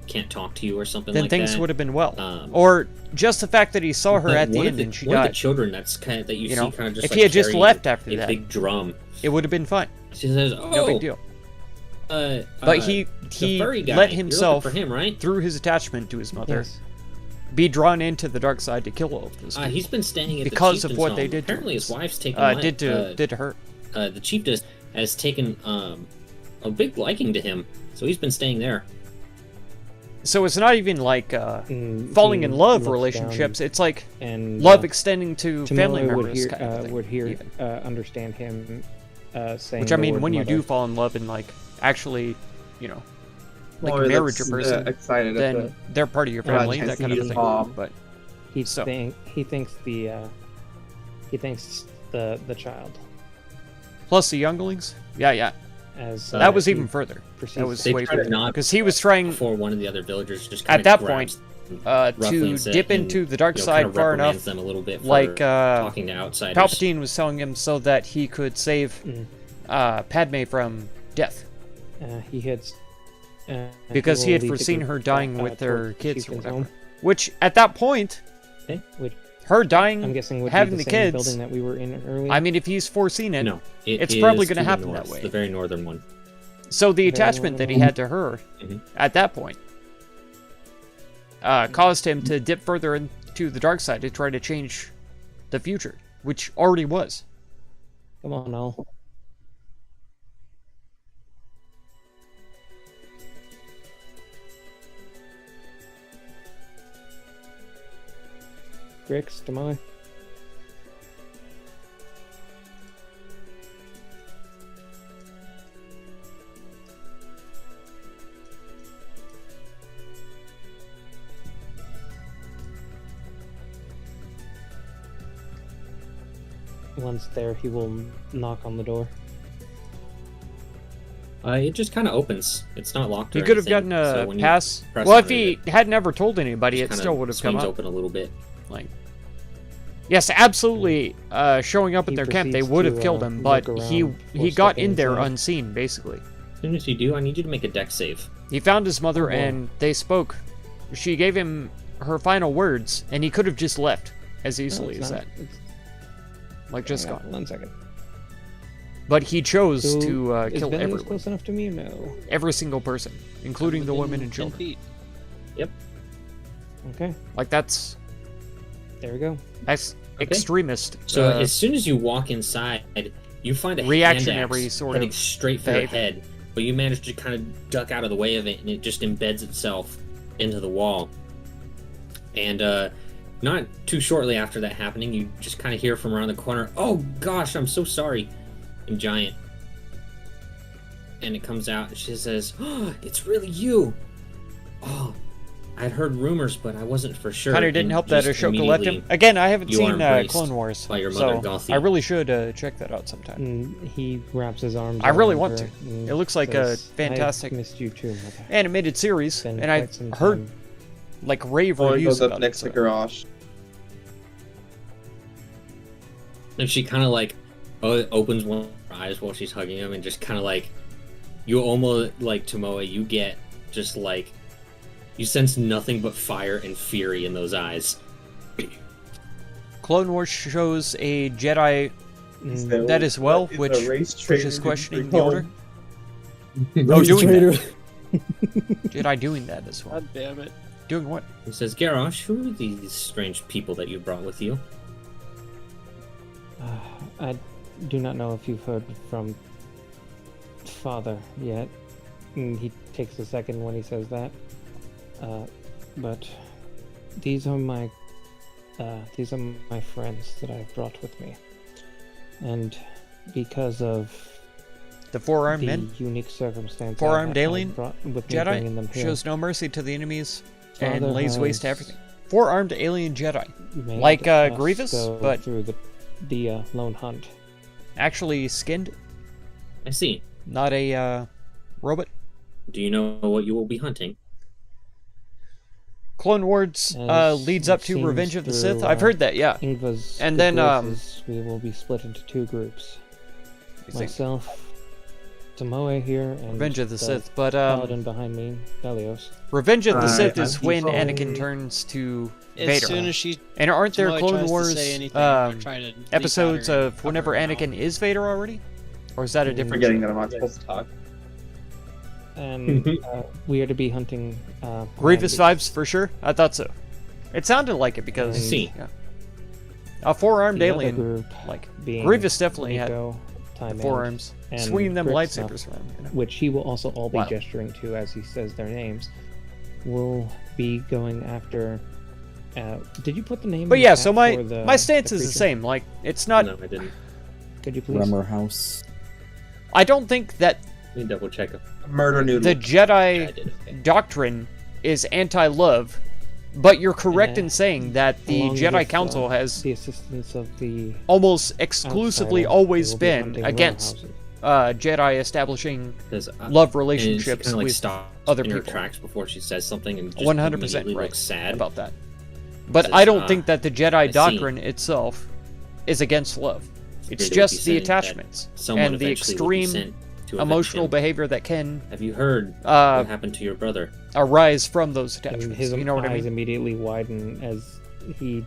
can't talk to you or something then like things that. would have been well. Um, or just the fact that he saw her But at the one of end and she one of the died, children that's kind of that you, You see know, kind of just if like he had just carrying left after a that, big drum. it would have been fine. She says, "Oh, No big deal. But he the furry guy, let you're looking himself, for him, right? through his attachment to his mother, Yes. be drawn into the dark side to kill all of those people. He's been staying at Because the of what chieftain's they home. did to Apparently, him. his wife's taken did to her. The chiefess has taken a big liking to him, so he's been staying there. So it's not even like falling he in love looks relationships. down It's like and love extending to family Tomoe members kind of thing. would hear even. understand him saying. Which I the mean, word when you mother. do fall in love and like actually, you know, like Or marriage a that's, person, excited at then they're part of your Yeah, family, I that see kind of a his thing. mom. But he so. he thinks the child plus the younglings, yeah, as that was he even further. perceives That was They way try to further nod because he was trying before one of the other villagers just at kind that of point roughly to and said- dip and, into the dark you know, side kind of far reprimands enough. them a little bit for Like talking to outsiders. Palpatine was telling him so that he could save Padme from death. he had Because he will had lead the foreseen group her dying back, with their towards kids or Chieftain's whatever. home, Which, at that point, which her dying, I'm guessing would having be the the same kids. building that we were in earlier. I mean, if he's foreseen it, No, it's probably is gonna to the happen that north, way. The very northern one. so the Very attachment that he well. had to her Mhm. at that point caused him to dip further into the dark side to try to change the future, which already was. Come on, Al. Grix, Tomoe. Once there, he will knock on the door. It just kind of opens. It's not locked. He or could have anything, gotten so a when you pass. press Well, on if he it had never told anybody, it just still kinda would have come swings up. open a little bit. Like, yes, absolutely. Showing up at He their camp, they proceeds would have to, killed him, but look he around he before got stepping in there inside. unseen, basically. As soon as you do, I need you to make a deck save. He found his mother, Oh, boy. and they spoke. She gave him her final words, and he could have just left as No, easily it's as not. that. It's- Like, just hang on, gone. 1 second. But he chose So, to is kill Velios everyone. close enough to me or no? Every single person, including the women and 10 children. feet. Okay, Like, that's there we go. extremist. So as soon as you walk inside, you find a reactionary hand axe sort heading of straight for your behavior. head, but you manage to kind of duck out of the way of it, and it just embeds itself into the wall. And not too shortly after that happening, you just kind of hear from around the corner, "Oh gosh, I'm so sorry," in Giant. And it comes out, and she says, "Oh, it's really you. Oh, I'd heard rumors, but I wasn't for sure." Kind of didn't And help that just Ashoka left him. immediately Again, I haven't you are seen embraced Clone Wars, by your mother, so Gothi. I really should check that out sometime. And he wraps his arms. I really around want her to. and It looks like a says, fantastic "I've missed you too, mother. animated series, Been and I've quite some heard time." like rave Or he reviews goes up about next it. to Garrosh. And she kind of like opens one of her eyes while she's hugging him, and just kind of like, you almost like Tomoe, you get just like, you sense nothing but fire and fury in those eyes. Clone Wars shows a Jedi Mm, that as well, Is which a race traitor is you questioning bring the order. home? Oh, doing Traitor. Jedi doing that as well. God damn it. Doing what? He says, Garrosh, who are these strange people that you brought with you? I do not know if you've heard from Father yet. He takes a second when he says that. But these are my friends that I've brought with me, and because of The four-armed the men? unique circumstance, Four-armed I alien brought with me bringing them Jedi here. shows no mercy to the enemies and Father lays waste to has everything. Four-armed alien Jedi. made Like, us Grievous, go but- through the lone hunt. Actually skinned, I see. not a robot. Do you know what you will be hunting? Clone Wars As leads it up to seems Revenge of the through, Sith. I've heard that, yeah. Ingva's And good then, graces, we will be split into two groups. You think Myself, Tomoe here, and Revenge of the Sith, but paladin behind me, Belios. Revenge of the Sith I is when think- Anakin turns to As Vader. soon as she And aren't there Tomoe Clone tries to Wars say anything, or try to leap at episodes her and of cover whenever her mouth. Anakin is Vader already? Or is that a Mm, different Forgetting show? that I'm not supposed to talk. And we are to be hunting Grievous Mandy. vibes for sure? I thought so. It sounded like it because... And See. Yeah. A four-armed the other alien, group like, being Grievous definitely had Nico, the Time forearms, and swinging them Grix lightsabers around. You know? which he will also all be Wow. gesturing to as he says their names, will be going after. Did you put the name? But in yeah, the so chat for the, my stance is the creature? same. Like, it's not... No, I didn't. Could you please? Rummer House. I don't think that Let me double check. Murder noodle. the Yeah, I Jedi did. Okay. doctrine is anti-love, but you're correct Yeah. in saying that the Along Jedi with, Council has the assistance of the almost exclusively outsider, always they will be been hunting against warhouses. Jedi establishing Because love and she relationships kind of like with stops other in her people. tracks before she says something, and just 100% immediately right looks sad. about that. But Says, I don't "Ah, think that the I Jedi see." doctrine itself is against love. It's They would be just the saying that attachments Someone and the eventually will be extreme sent to avenge emotional him. behavior that can Have you heard uh, what happened to your brother? arise from those And attachments. his You know what I eyes mean? immediately widen as he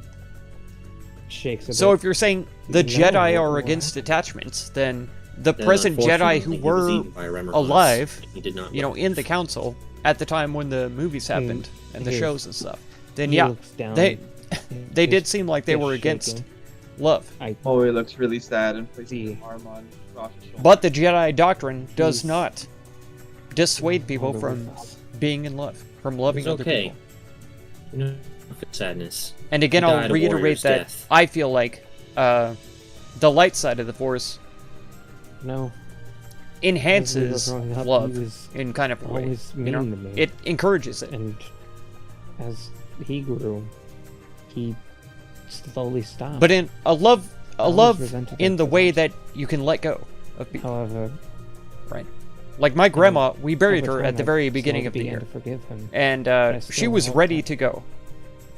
shakes a So bit. if you're saying the No, Jedi are what against attachments, then the Then, present Jedi who unfortunately, he was were eaten by a Remorhaz, alive, and he did not you know, live. in the council at the time when the movies happened and the his- shows and stuff, then he yeah, looks down, they they his did seem like they fist were against shaking. love. Oh, he looks really sad and places See. his arm on Josh's shoulder. But the Jedi doctrine does He's- not dissuade people Wonder from Woman. being in love, from loving It's other okay. people. No sadness. And again, He I'll died a reiterate warrior's that death. I feel like the light side of the Force No, enhances as we were growing up, love he was in kind of a way. always You mean know, to me. it encourages it. And as he grew, he slowly stopped. But in a love always resented in that the so way much. that you can let go of people. However, Right. Like my grandma, we buried over her time, at the I very beginning slowly of the began year, to forgive him. and I she still was have ready that to go.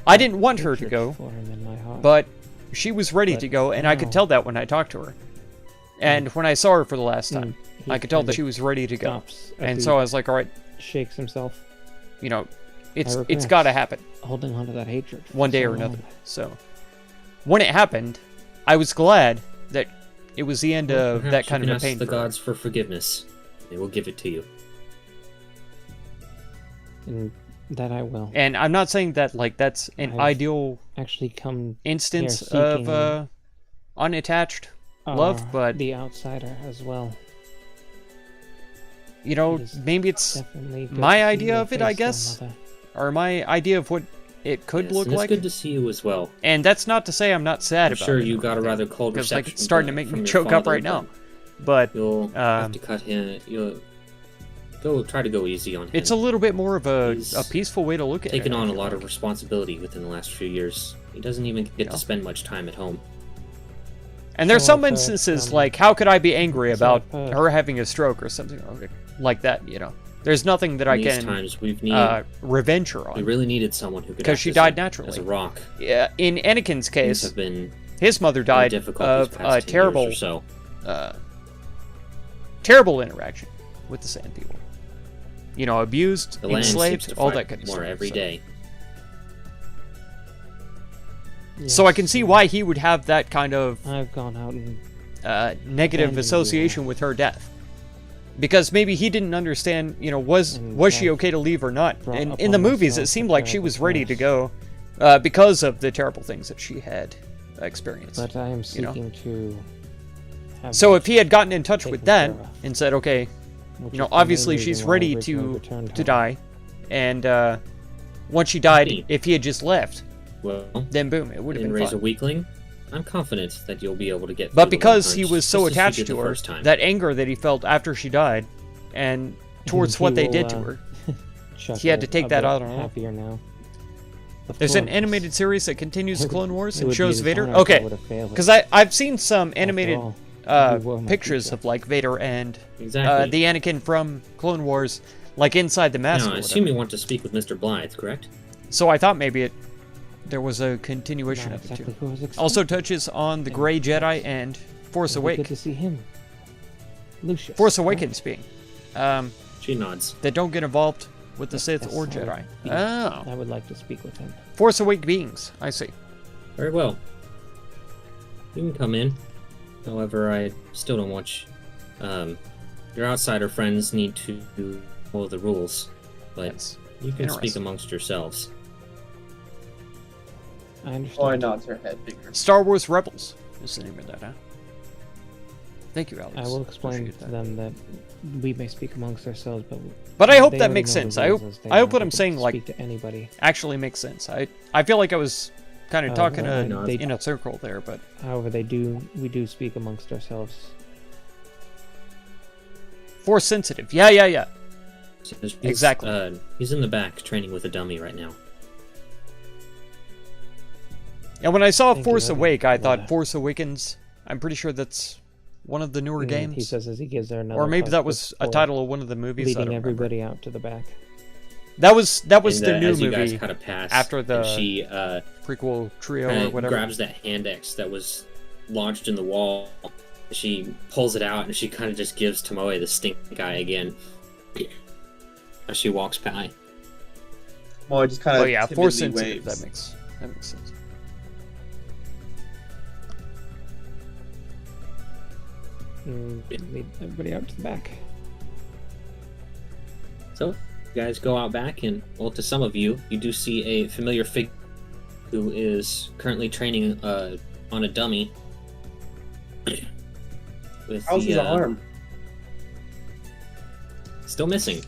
I didn't want her to hatred go, for him in my heart. but she was ready But to go, and I could now- tell that when I talked to her. And when I saw her for the last time, he I could tell kind that of she was ready to go. stops as And he so I was like, all right, shakes himself, you know, it's regret. got to happen holding on to that hatred for one day so or another. long. So when it happened, I was glad that it was the end Well, of that perhaps kind you of can a ask pain. the for her. gods for forgiveness. They will give it to you. And that I will. And I'm not saying that like that's an I've ideal Actually come instance here of seeking, unattached love, but the outsider as well. you know, It is maybe it's Definitely good my to see idea your of it, I face, guess, Grandmother. or my idea of what it could Yes, look and it's like. good to see you as well. And that's not to say I'm not sad I'm about sure it. you got a rather cold because reception. like it's starting to make from me your choke up father, right now. But You'll have um, to cut him. You'll try to go easy on him. it's a little bit more of a He's peaceful way to look at it. taken I on a feel lot like. of responsibility within the last few years. He doesn't even get Yeah. to spend much time at home. And there's So some I've, instances like, how could I be angry so about I've heard- her having a stroke or something like that? You know, there's nothing that I In these can times, we've needed. revenge her We on. really needed someone who could. Because act she as died a- naturally. As a rock. Yeah, in Anakin's Things case, have been his mother very died difficult of these a past 10 years terrible, or so. terrible interaction with the Sand People. You know, abused, The land seems enslaved, to all fight that kind of more stuff. every so. day. So I can Yes, see why he would have that kind of I've gone out and negative Abandoned association you. with her death. Because maybe he didn't understand, you know, was And she I've okay to leave or not? brought And upon in the movies, myself it seemed a like she terrible was ready to curse. go because of the terrible things that she had experienced. but I am you know. seeking to have So that, if he had gotten in touch with taken that care of, and said, okay, which you know, is the main obviously reason she's why I ready originally to returned home. die, and once she died, Hey. if he had just left, Well, then boom, it would have didn't been raise fine. a weakling. I'm confident that you'll be able to get. But through the because one he punch, was so just as you attached did to the her, first time. that anger that he felt after she died, and towards He what they will, did to her, chuckle he had to take a that bit out on her. happier now. Of there's an course, animated series that continues it the would- Clone Wars it and would be shows Vader. dishonest if I Okay, would've failed it. because I've seen some animated all, you were my pictures teacher. of like Vader and Exactly. the Anakin from Clone Wars, like inside the mask. Now, or I assume whatever. you want to speak with Mr. Blythe, correct? So I thought maybe there was a continuation Not of it exactly too. who I was expecting. Also touches on the Yeah, Grey yes. Jedi and Force It'll be good Awake. to see him. Lucius. Force right? Awakens being She nods. that don't get involved with the Sith Yes, or I would Jedi. be- Oh, I would like to speak with him. Force Awake beings. I see. Very well. You can come in. However, I still don't want you. Your outsider friends need to follow the rules, but That's you can speak interesting. amongst yourselves. I understand. Oh, I nods her head bigger. Star Wars Rebels is the name of that, huh? Thank you, Alex. I will explain Appreciate to that. them that we may speak amongst ourselves, But I hope they that already makes know the sense. I rules hope as they I hope are. what They I'm can saying like speak to anybody. actually makes sense. I feel like I was kind of talking well, they- in a circle there, but However, we do speak amongst ourselves. Force sensitive. Yeah. So he's, Exactly. He's in the back training with a dummy right now. And when I saw Thank Force you, Awake, I Evan. thought Yeah. Force Awakens. I'm pretty sure that's one of the newer And games. He says as he gives her another. Or maybe hug that was a before title of one of the movies. I leading don't remember. everybody out to the back. That was And, the new as you guys movie kind of pass, after the and she prequel trio kind or of whatever. grabs that hand axe that was lodged in the wall. She pulls it out and she kind of just gives Tomoe the stink eye again as she walks by. Well, I just kind of. Oh yeah, Force timidly sensitive. waves. That makes sense. And lead everybody out to the back. So, you guys go out back, and well, to some of you, you do see a familiar figure who is currently training on a dummy. With How's his arm? Still missing.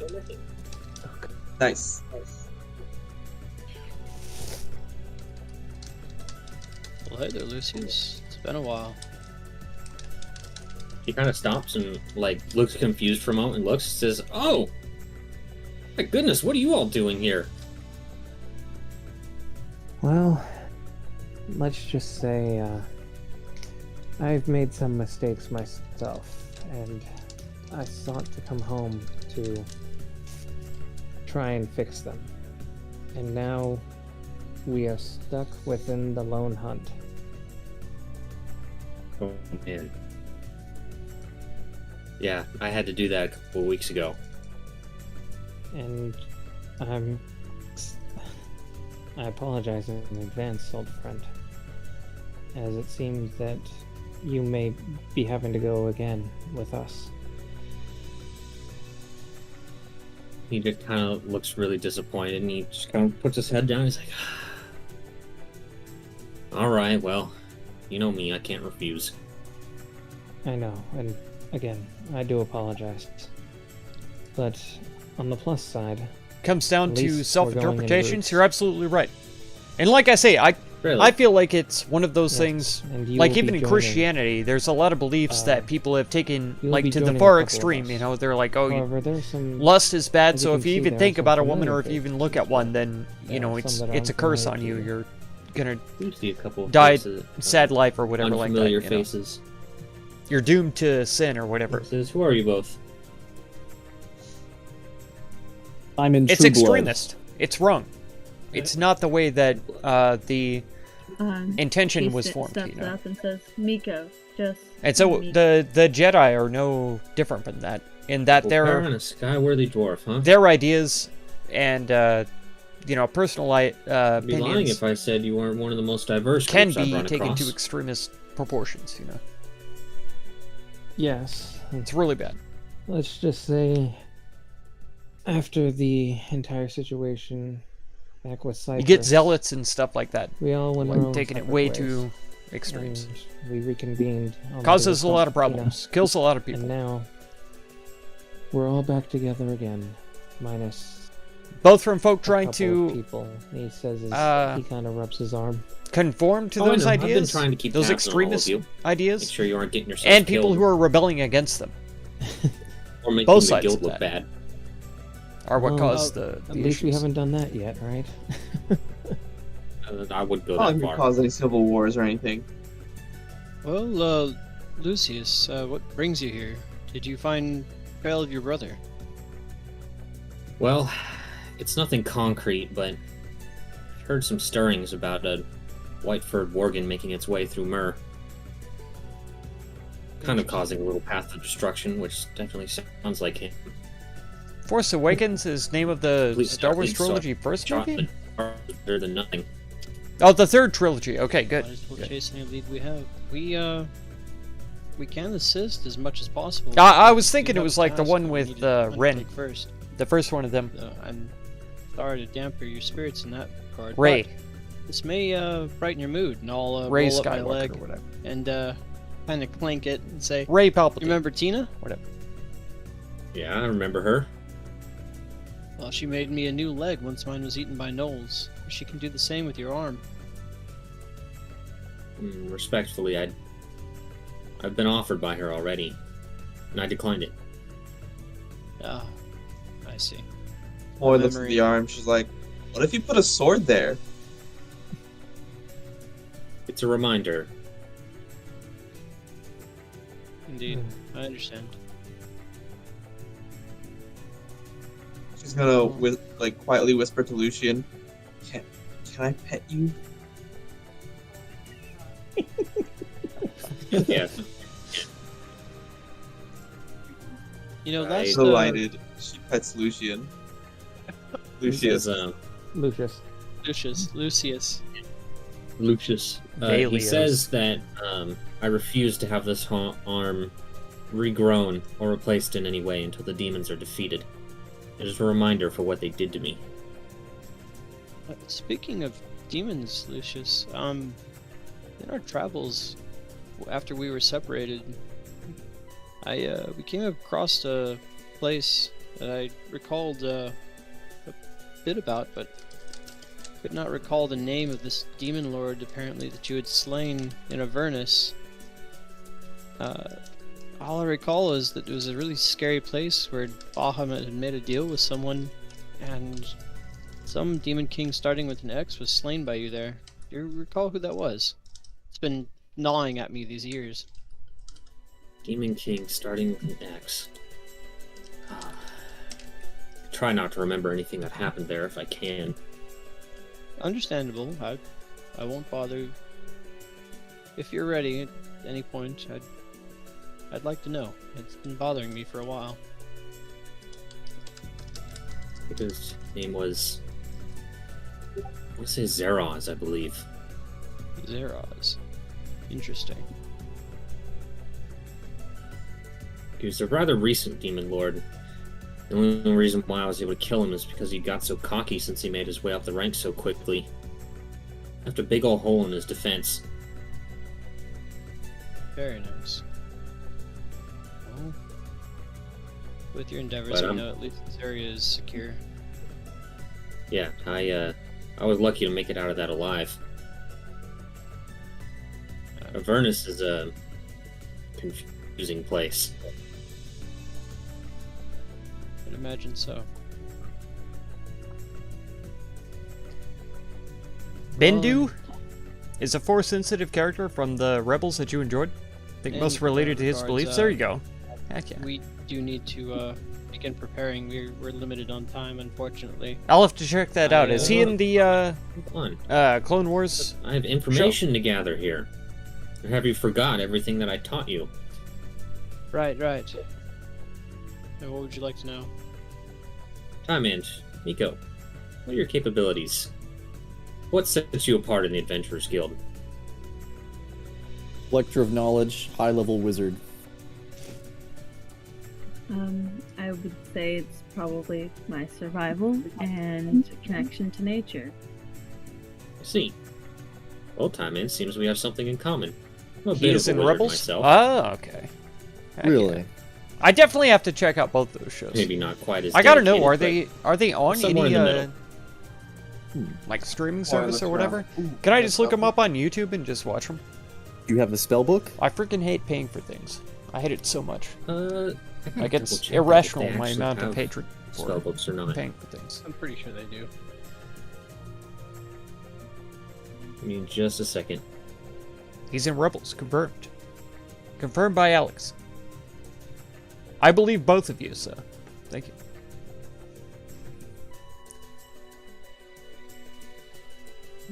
Nice. Well, hey there, Lucius. It's been a while. He kind of stops and like looks confused for a moment and looks and says, "Oh, my goodness, what are you all doing here?" Well, let's just say I've made some mistakes myself, and I sought to come home to try and fix them. And now we are stuck within the lone hunt. Oh man. Yeah, I had to do that a couple of weeks ago. And I apologize in advance, old friend, as it seems that you may be having to go again with us. He just kind of looks really disappointed, and he just kind of puts his head down. He's like, "All right, well, you know me, I can't refuse." I know, and again, I do apologize. But on the plus side, Comes down At to least we're self-interpretations. going in You're absolutely right. And like I say, I Really? feel like it's one of those Yes, things, and you like will be even in joining, Christianity, there's a lot of beliefs that people have taken you'll like be to the joining a far couple of extreme. us. You know, they're like, oh, However, there's some lust is bad, as so you if can you see, even there are think some about a woman familiar or if you even faces, look at one, then there you know are it's some that it's a aren't curse on familiar you. to You're gonna You see a couple of die faces, sad life or whatever like that. unfamiliar You know? faces. You're doomed to sin or whatever. Says, "Who are you both?" I'm in It's True Blood. extremist. It's wrong. It's not the way that the intention was He formed. steps You know. up and says, "Miko, just." And so Miko." the Jedi are no different from that in that Well, their Baron, a skyworthy dwarf, huh? their ideas and you know personal I'd be lying opinions if I said you weren't one of the most diverse can groups I've be run taken across. to extremist proportions. You know, yes. it's really bad. Let's just say, after the entire situation back with Cyprus, You get zealots and stuff like that, we all went our own taking it separate way ways, too extremes. and we reconvened. on the Causes day a lot of Palestina, problems. Kills a lot of And people. now we're all back together again, minus Both from folk a trying couple of to people. He says he kind of rubs his arm. conform to Oh, I those know. I've been ideas, trying to keep those tabs on all of extremist you. Make ideas, sure you aren't getting yourself and people killed who are rebelling against them or making both the sides guild of look that. bad. are what Well, caused At the least we issues. haven't done that yet, right? I wouldn't go Not that like we far. caused any civil wars or anything. Well, Lucius, what brings you here? Did you find trail of your brother? Well, it's nothing concrete, but I've heard some stirrings about a white-furred worgen making its way through Myr. Kind of causing a little path of destruction, which definitely sounds like him. Force Awakens is name of the Complete Star Wars darkly trilogy first movie? Better than nothing. Oh, the third trilogy. Okay, good. Might as well Good. chase any lead we have. We can assist as much as possible. I was We thinking it have was a like the task one that we with, need to Ren. undertake first. The first one of them. I'm sorry to damper your spirits in that regard. Ray. but This may brighten your mood, and I'll Ray roll up my Skywalker leg or whatever. and kind of clank it and say, Ray Palpatine. "You remember Tina? Yeah, I remember her. Well, she made me a new leg once mine was eaten by gnolls. She can do the same with your arm." Respectfully, I've been offered by her already, and I declined it. Ah, I see. Boy looks at Memory. the arm. She's like, "What if you put a sword there?" It's a reminder. Indeed, I understand. She's gonna quietly whisper to Lucian, "Can I pet you?" Yeah. You know, Right. that's Delighted. She pets Lucian. Lucius. Lucius. Lucius. Lucius. He Dalios. says that I refuse to have this arm regrown or replaced in any way until the demons are defeated. It is a reminder for what they did to me. Speaking of demons, Lucius, in our travels after we were separated, we came across a place that I recalled a bit about, but could not recall the name of this demon lord apparently that you had slain in Avernus. All I recall is that it was a really scary place where Bahamut had made a deal with someone, and some demon king starting with an X was slain by you there. Do you recall who that was? It's been gnawing at me these years. Demon King starting with an X. Try not to remember anything that happened there if I can. Understandable. I won't bother. If you're ready at any point, I'd like to know. It's been bothering me for a while. His name was... I want to say Zeroz, I believe. Zeroz. Interesting. He was a rather recent demon lord. The only reason why I was able to kill him is because he got so cocky since he made his way up the ranks so quickly. Left a big ol' hole in his defense. Very nice. Well, with your endeavors, But, I know at least this area is secure. Yeah, I was lucky to make it out of that alive. Avernus is a confusing place. I'd imagine so. Bendu is a Force-sensitive character from the Rebels that you enjoyed. I think In most related to his regards, beliefs. There you go. Heck yeah. We do need to begin preparing. We're limited on time, unfortunately. I'll have to check that out. Is he in the Come on. Clone Wars? I have information to gather here. Or have you forgot everything that I taught you? Right, right. So what would you like to know? Time and Miko, what are your capabilities? What sets you apart in the Adventurers Guild? Collector of knowledge, high-level wizard. I would say it's probably my survival and connection to nature. I see. Well, Time and seems we have something in common. I'm a He bit is of a in wizard Rebels? myself. Oh, okay. Heck Really? yeah. I definitely have to check out both those shows. Maybe not quite as I gotta know, dedicated, are they on somewhere any in the middle. like streaming Or service look or whatever? around. Can I just look them up on YouTube and just watch them? You have the spell book? I freaking hate paying for things. I hate it so much. I can Like, it's double-check if irrational they my actually amount of have hatred for spellbooks or not. paying for things. I'm pretty sure they do. Give me just a second. He's in Rebels, confirmed. Confirmed by Alex. I believe both of you, so thank you.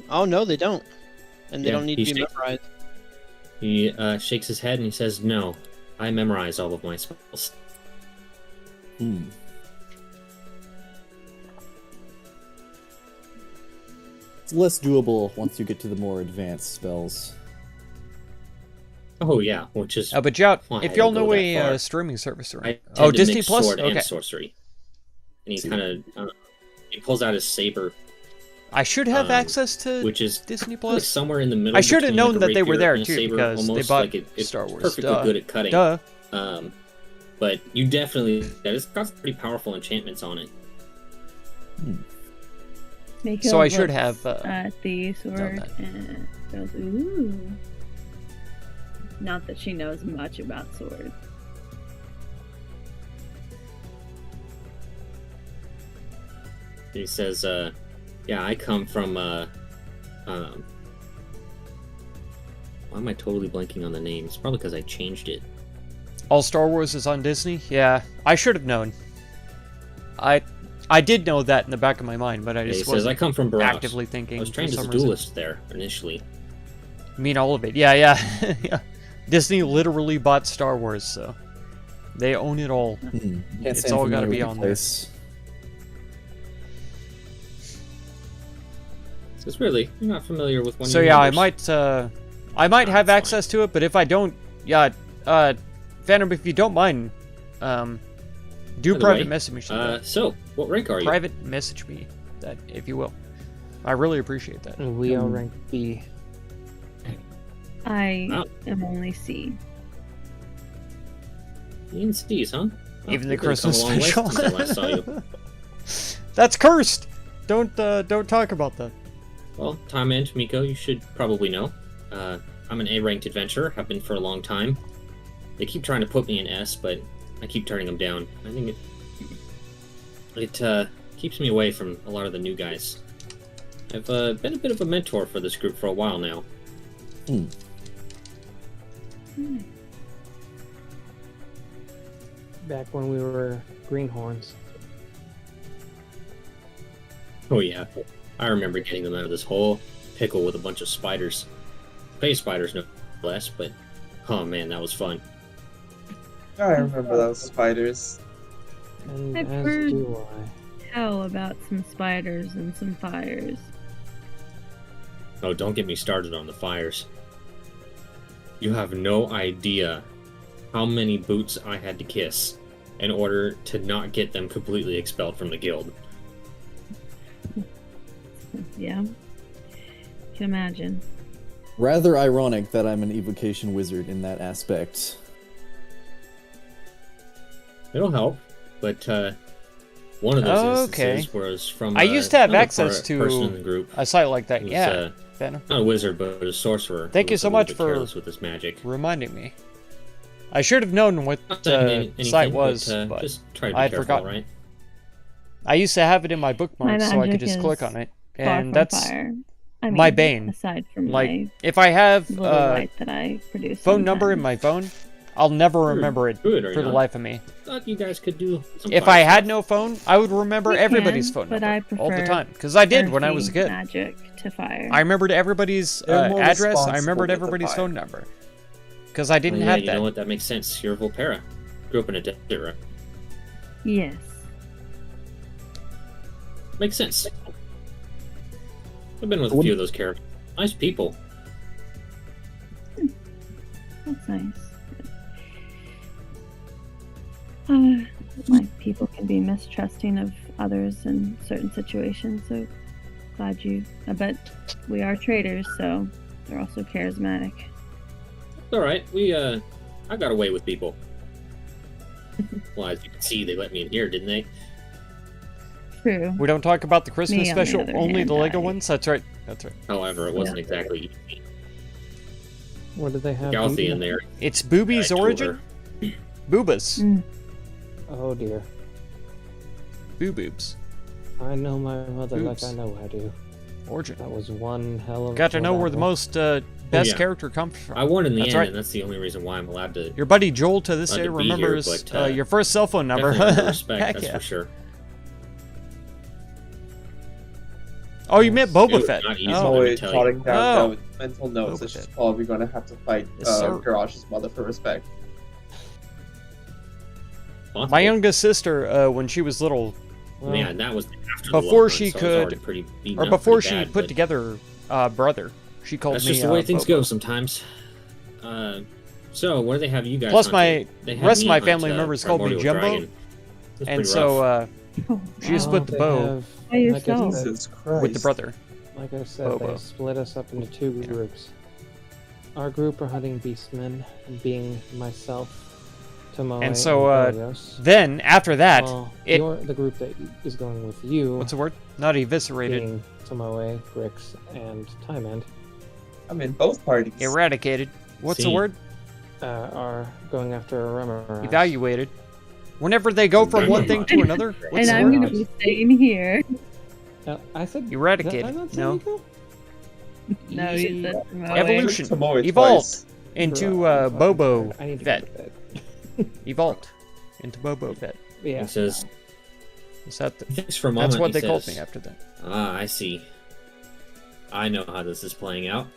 Oh no, they don't, and they Yeah, don't need to he be shakes- memorized. He shakes his head and he says, "No, I memorize all of my spells." It's less doable once you get to the more advanced spells. Oh yeah, which is But yeah, why if I y'all don't know go that a far. streaming service, I right? tend Oh, to Disney mix Plus. sword Okay. and sorcery, and he kind of he pulls out his saber, I should have access to which is Disney like Plus. somewhere in the middle. I should have between, known like, a that they were rapier there and a too saber, because they almost bought like it's Star Wars. perfectly Duh. good at cutting. Duh. But you definitely that has got some pretty powerful enchantments on it. Mako So I should looks have, at the sword that. and goes, "Ooh." Not that she knows much about swords. He says, "Yeah, I come from why am I totally blanking on the name? It's probably because I changed it. All Star Wars is on Disney. Yeah, I should have known. I did know that in the back of my mind, but I He just says, wasn't "I come from Baroque. actively thinking. I was for trained as a some reason. duelist there initially." I mean, all of it. Yeah, yeah, yeah. Disney literally bought Star Wars, so they own it all. Can't It's say I'm all gotta familiar be with the on there. place. Says, "Really, you're not familiar with one." So of your yeah, members?" I might have that's access to it, but if I don't, yeah, Phantom, if you don't mind, do By the private way, message me. So, what rank are you? Private message me that, if you will. I really appreciate that. We are rank B. I Oh. am only C. You and Steve's, huh? Oh, Even the you've really come Christmas a long way special. since I last saw you. That's cursed. Don't talk about that. Well, Time and Miko, you should probably know. I'm an A-ranked adventurer. Have been for a long time. They keep trying to put me in S, but I keep turning them down. I think it keeps me away from a lot of the new guys. I've been a bit of a mentor for this group for a while now. Back when we were greenhorns. Oh yeah, I remember getting them out of this whole pickle with a bunch of spiders. Space spiders, no less, but oh man, that was fun. I remember those spiders. And I've as heard- do Tell about some spiders and some fires. Oh, don't get me started on the fires. You have no idea how many boots I had to kiss in order to not get them completely expelled from the guild. Yeah. Can imagine. Rather ironic that I'm an evocation wizard in that aspect. It'll help, but one of those Okay. instances was from I used to have another access person in the to group. a site like that. Who was, Yeah, Venom. not a wizard, but a sorcerer. Thank who you was so a little much bit for careless with his magic. reminding me. I should have known what Not saying the anything, site was, but, but just try to be I had careful, forgotten. right? I used to have it in my bookmarks so I magic could just is click on it, Far and from that's fire. I mean, my bane. Aside from like my if I have little light that I produce. phone number in sometimes. my phone, I'll never remember it Good, or for the not? life of me. Thought you guys could do some If fire I had stuff. no phone, I would remember You everybody's can, phone but number I all the prefer time because I did when I was a earthy kid. Magic to fire. I remembered everybody's They're more address. I responsible remembered with the everybody's fire. phone number because I didn't Well, yeah, have you that. know what? That makes sense. You're Volpera. Grew up in a desert, right? Yes. Makes sense. I've been with a few of those characters. Nice people. That's nice. My people can be mistrusting of others in certain situations, so glad you. I bet we are traders, so they're also charismatic. It's all right. I got away with people. Well, as you can see, they let me in here, didn't they? True. We don't talk about the Christmas Me, on the special, other only hand, the Lego I- ones. That's right. That's right. However, it wasn't exactly easy. What did they have? Galthy eaten? in there. It's Booby's I told origin. Boobas. Mm. Oh dear. Boo boobs. I know my mother Boobs. like I know I do. Origin. That was one hell of. Got to know where the battle. most best yeah. character comes from. I won in the That's end, right. and that's the only reason why I'm allowed to. Your buddy Joel to this Glad day to be here, remembers but, your first cell phone number. Definitely under respect, Heck that's yeah. for sure. Oh, you meant It Boba was Fett. not easy. Oh, let me Always tell jotting you. down Oh. notes, mental notes that Boba she's Fett. probably going to have to fight Yes, sir. Garrosh's mother for respect. My youngest sister, when she was little, Well, Man, that was after Before the long she run, so I was could- already pretty beaten or up before pretty she bad, put but together brother, she called That's me. just the way things Boba. go sometimes. So, what do they have you guys? Plus, hunting? my They had rest of me my hunt, family members called me Primordial Jumbo, Dragon. It was and pretty so rough. Oh, she just wow. put the they bow have- By yourself. Like I said, Jesus Christ. with the brother. like I said, Bobo. they split us up into two groups. Our group are hunting beastmen, being myself, Tomoe, And so, Barrios. Then after that, Well, it the group that is going with you, what's the word? Not eviscerated, being Tomoe, Grix, and Timend, I'm in both parties. eradicated. What's the See. word? are going after a Remorhaz. Evaluated. Whenever they go from one thing to another, what's And the I'm word? gonna be staying here. I said Eradicated. did I not say No. Nico? No, you said Moe. Evolution. Tomoe Evolved twice. into Bro, I'm fucking Bobo tired. I need to Fett. go to bed. Evolved into Bobo Fett. Yeah. He says, Is that the, thanks for a moment. that's what he they called says, me after that. Ah, I see. I know how this is playing out.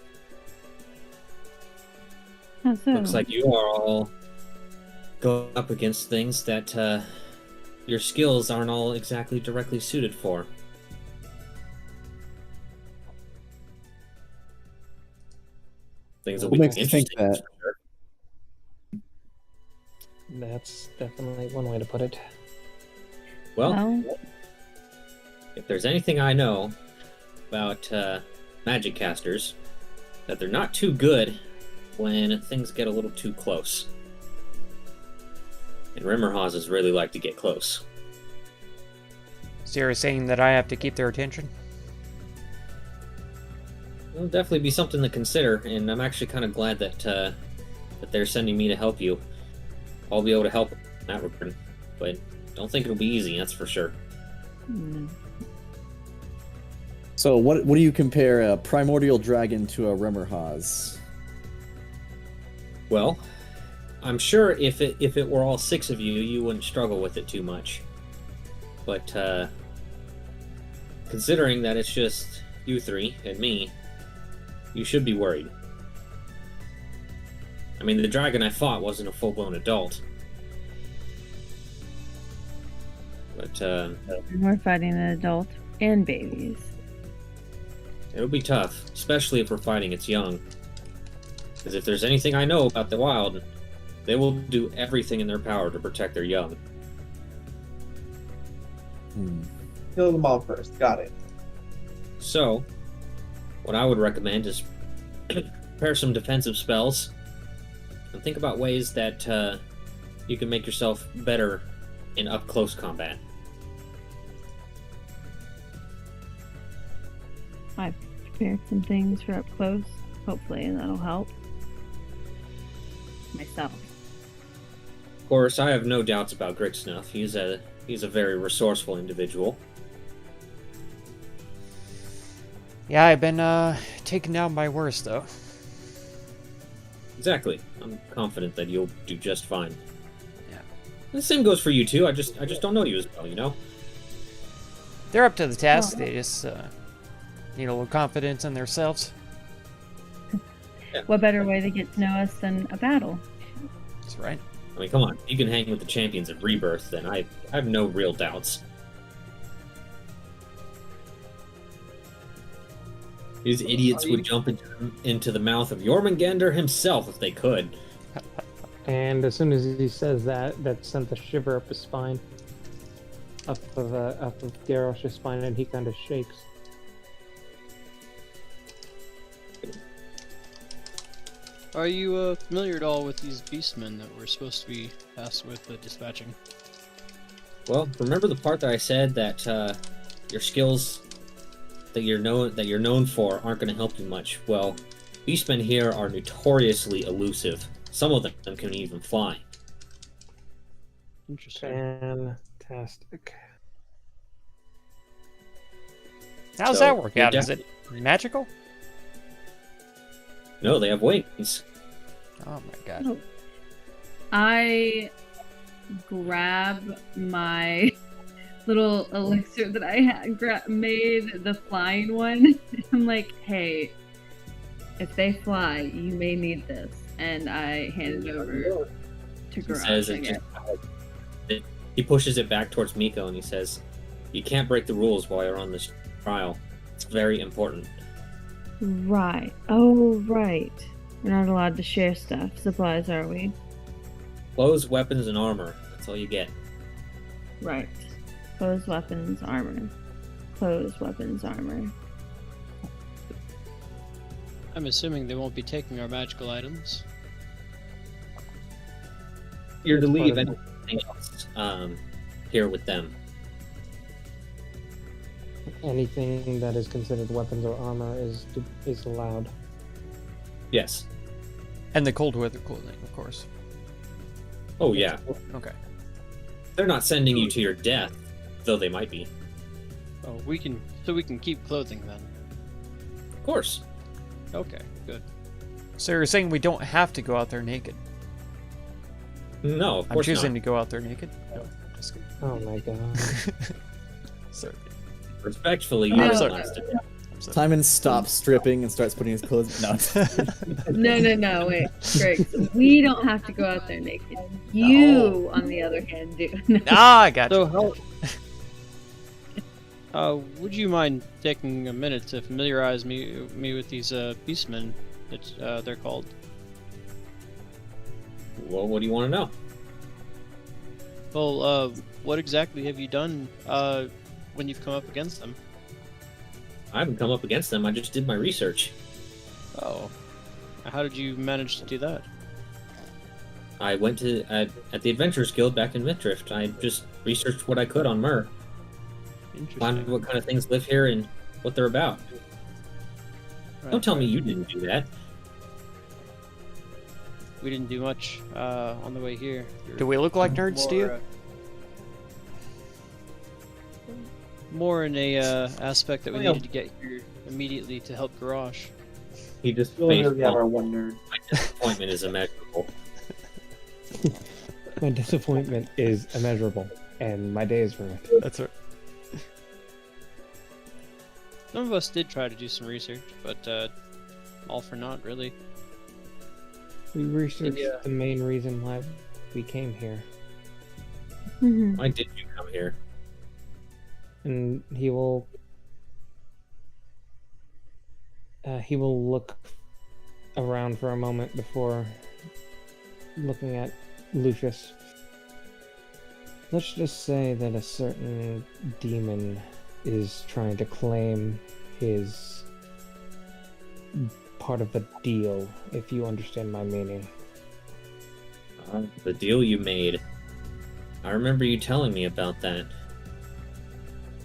How so? Looks like you are all going up against things that your skills aren't all exactly directly suited for. Things that What we makes can you think interesting. that? for sure. That's definitely one way to put it. Well, Well, if there's anything I know about magic casters, that they're not too good when things get a little too close. And Remorhazes really like to get close. So you're saying that I have to keep their attention? It'll definitely be something to consider, and I'm actually kind of glad that that they're sending me to help you. I'll be able to help in that regard, but don't think it'll be easy, that's for sure. mm, So what do you compare a primordial dragon to a Remorhaz? Well, I'm sure if it were all six of you, you wouldn't struggle with it too much. But considering that it's just you three and me, you should be worried. I mean, the dragon I fought wasn't a full-blown adult. But we're fighting an adult and babies. it'll be tough, especially if we're fighting its young. Because if there's anything I know about the wild, They will do everything in their power to protect their young. Kill them all first. Got it. So, what I would recommend is prepare some defensive spells and think about ways that you can make yourself better in up-close combat. I've prepared some things for up close. Hopefully that'll help. Myself. Of course, I have no doubts about Grixnuff. He's a very resourceful individual. Yeah, I've been taken down by worse though. Exactly. I'm confident that you'll do just fine. Yeah. The same goes for you too. I just don't know you as well, you know? They're up to the task. They just need a little confidence in themselves. What better way to get to know us than a battle? That's right. I mean, come on. You can hang with the champions of Rebirth, then I have no real doubts. These idiots would jump into the mouth of Jormungandr himself if they could. And as soon as he says that, that sent a shiver up his spine, up of Garrosh's spine, and he kind of shakes. Are you familiar at all with these beastmen that we're supposed to be tasked with dispatching? Well, remember the part that I said that your skills that you're known for aren't going to help you much? Well, beastmen here are notoriously elusive. Some of them can even fly. Interesting. Fantastic. How's So, that work you're out? Is it magical? No, they have wings. Oh my god. I grab my little elixir that I had made, the flying one. I'm like, hey, if they fly, you may need this. And I hand it over to Garrosh, I guess. He pushes it back towards Miko and he says, "You can't break the rules while you're on this trial. It's very important." Right. Oh, right. We're not allowed to share supplies, are we? Clothes, weapons, and armor. That's all you get. Right. Clothes, weapons, armor. Clothes, weapons, armor. I'm assuming they won't be taking our magical items. You're to It's part leave of- anything else here with them. Anything that is considered weapons or armor is allowed. Yes. And the cold weather clothing, of course. Oh, yeah. Okay. They're not sending you to your death, though they might be. Oh, we can keep clothing then. Of course. Okay, good. So you're saying we don't have to go out there naked? No, of I'm course choosing not. to go out there naked? No, just kidding. Oh my god. Sorry. Respectfully, No. you I'm are sorry. lasted. I'm sorry. Timon stops stripping and starts putting his clothes. No. No, wait. Greg, we don't have to go out there naked. You, on the other hand, do. Ah, I got you. So how? Would you mind taking a minute to familiarize me with these beastmen that they're called? Well, what do you want to know? Well, what exactly have you done when you've come up against them? I haven't come up against them. I just did my research. Oh, how did you manage to do that? I went to at the Adventurers Guild back in Midrift. I just researched what I could on Myr. Find Interesting. what kind of things live here and what they're about. Don't tell me you didn't do that. We didn't do much on the way here. Do we look like nerds to you? More in a aspect that we needed to get here immediately to help Garrosh. He just We only face really have our palmed. one nerd. My disappointment is immeasurable. My disappointment is immeasurable, and my day is ruined. That's right. Some of us did try to do some research, but all for naught, really. We researched Yeah. the main reason why we came here, Mhm. Why did you come here? and he will look around for a moment before looking at Lucius. Let's just say that a certain demon is trying to claim his part of the deal, if you understand my meaning. The deal you made. I remember you telling me about that.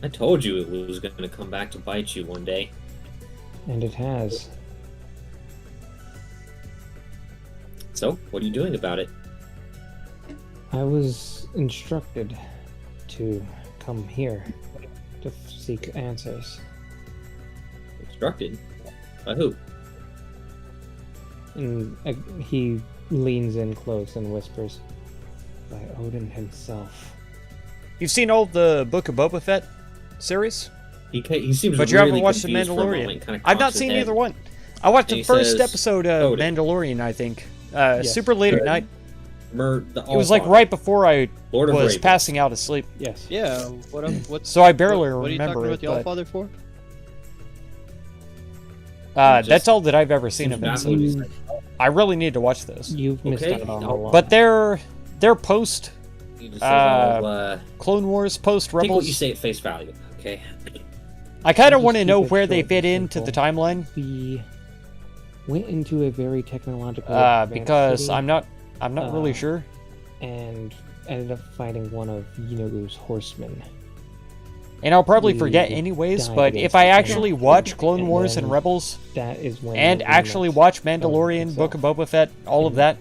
I told you it was going to come back to bite you one day. And it has. So, what are you doing about it? I was instructed to come here to seek answers. Instructed? By who? And he leans in close and whispers, by Odin himself. You've seen all the Book of Boba Fett series? He seems but you really haven't watched The confused for a Mandalorian. moment, kinda I've not cocks his seen head. either one. I watched And the he first says, episode of Odin. Mandalorian, I think. Yes. Super late at night. It was like Allfather. right before I Lord of was Ravens. passing out asleep. Yes. Yeah. What? So I barely what are you talking remember about it, the but Allfather for? that's all that I've ever seen seems of it. So baffling. I really need to watch this. You've missed Okay, out on a I'll- lot. But they're post He just says, I'll, Clone Wars, post take what you Rebels. say at face value, okay? I kind I'll of want to just know keep it where they short fit and into the simple. timeline. We went into a very technological Because city, I'm not really sure. and ended up fighting one of Yinogu's horsemen. And I'll probably we forget anyways, died but against if I the actually enemy. watch Clone And Wars and then Rebels, That is when and we actually met watch Odin Mandalorian, Book of himself. Boba Fett, all of And that,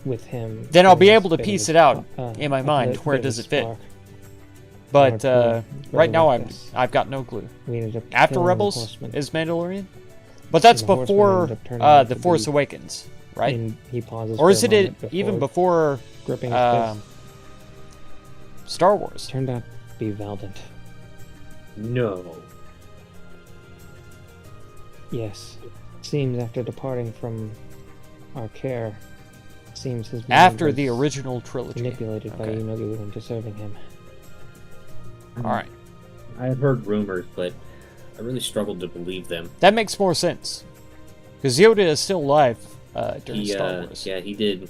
with him. then I'll be there able to was a piece bit it of out a- in my a mind, bit where of a does it fit? spark. but Our right now brother Lucas. I've got no clue. We ended up After killing the Rebels horseman, is Mandalorian, but that's And the horseman before ended up turning out The to Force be- Awakens, right? And he pauses Or for is a it moment even before gripping his fist. Star Wars? Turned out to be Valdant. No. Yes. Seems after departing from our care, seems his mind After was the original trilogy. manipulated by Okay. Inogu into serving him. All right, I have heard rumors, but I really struggled to believe them. that makes more sense. Because Yoda is still alive during He, Star Wars. yeah, he did.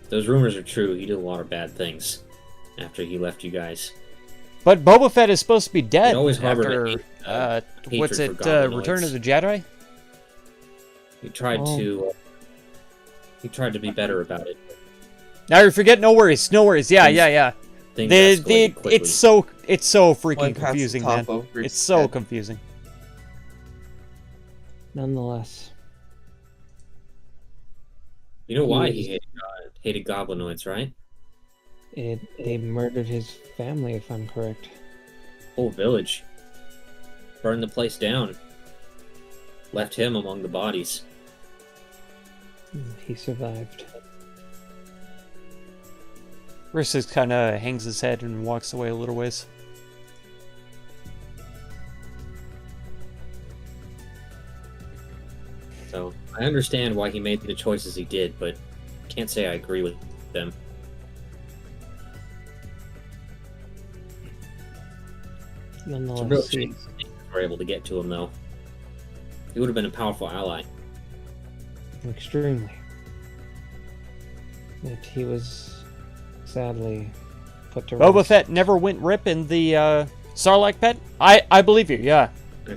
Those rumors are true. He did a lot of bad things after he left you guys. But Boba Fett is supposed to be dead always harbored after a hatred what's for it? goblinoids. Return of the Jedi. He tried Oh. to. He tried to be better about it. Now you forget. No worries. No worries. Yeah, Things- yeah, yeah. Things The escalated quickly. it's so One freaking past the confusing, top man. of Rick's It's so head. confusing. Nonetheless, You know why he he hated goblinoids, right? they murdered his family, if I'm correct. Whole village. Burned the place down. Left him among the bodies. He survived. Rissa kind of hangs his head and walks away a little ways. So I understand why he made the choices he did, but can't say I agree with them. It's a real Nonetheless, shame they were able to get to him, though. He would have been a powerful ally. extremely. That he was sadly put to Boba rest. Fett never went rip in the Sarlacc pit. I believe you. Yeah,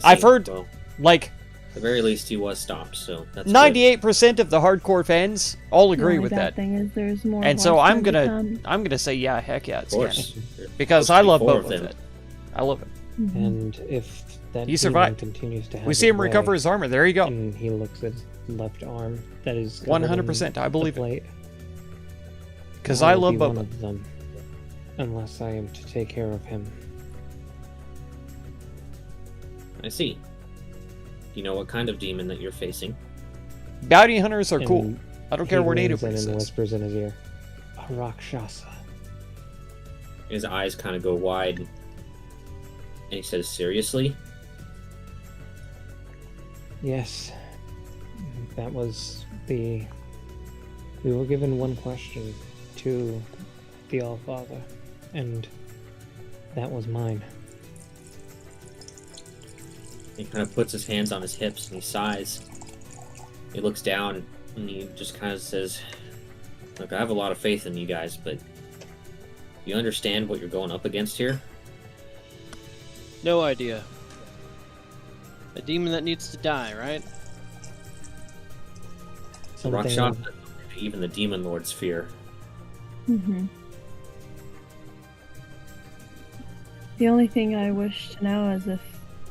I I've see. heard Well, like at the very least, he was stopped, so that's good. 98% of the hardcore fans all The agree only with bad that. thing is there's more And so horsemen I'm to gonna come. say yeah, heck yeah, Of it's course. canon. Because Supposed I to be love 4 of Boba them. Fett. I love him. Mhm. And if that He demon survived. continues to have We see his him recover way, his armor. There you go. and he looks at his left arm that is 100%, I believe it. it. Because I love one Boba. of them, unless I am to take care of him. I see. Do you know what kind of demon that you're facing? Bounty hunters are cool. And I don't he care what leans native in race and is. whispers in his ear, "A Rakshasa." His eyes kind of go wide. And he says, seriously? Yes, that was the. We were given one question to the Allfather, and that was mine. He kind of puts his hands on his hips and he sighs. He looks down and he just kind of says, Look, I have a lot of faith in you guys, but you understand what you're going up against here? No idea. A demon that needs to die, right? Something- Rakshasa, even the demon lords fear. Mm-hmm. The only thing I wish to know is if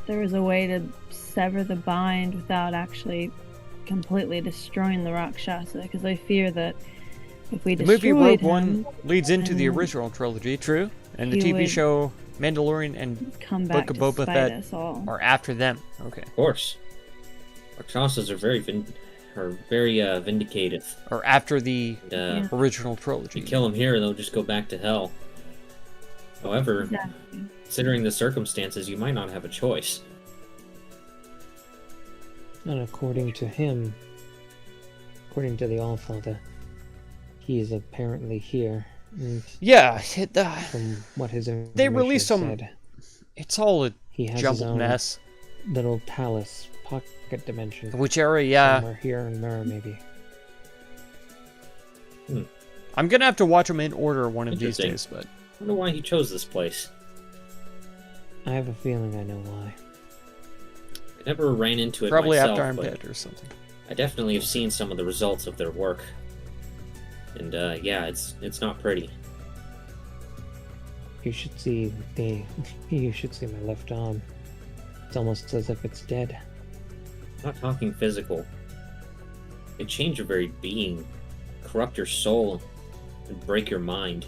there was a way to sever the bind without actually completely destroying the Rakshasa, because I fear that if we The movie destroyed Rogue One him, leads into the then original trilogy, true? And the he TV would show Mandalorian and come back Book to of Boba spite Fett us all. are after them. Okay. Of course. Rakshasas are very vindicative. Or after the And, Yeah. original if trilogy. you kill them here, they'll just go back to hell. However, Exactly. considering the circumstances, you might not have a choice. And according to him, according to the Allfather, he is apparently here. And Yeah, from what his they information released some. said, It's all a he has his jumbled own mess. little palace pocket dimension. Which area? Yeah, Somewhere here in Mirror, maybe. I'm gonna have to watch them in order one of these Interesting. days. But I wonder why he chose this place. I have a feeling I know why. I never ran into it probably myself, after I'm but dead or something. I definitely have seen some of the results of their work. And yeah, it's not pretty. You should see you should see my left arm. It's almost as if it's dead. I'm not talking physical. They change your very being, corrupt your soul, and break your mind.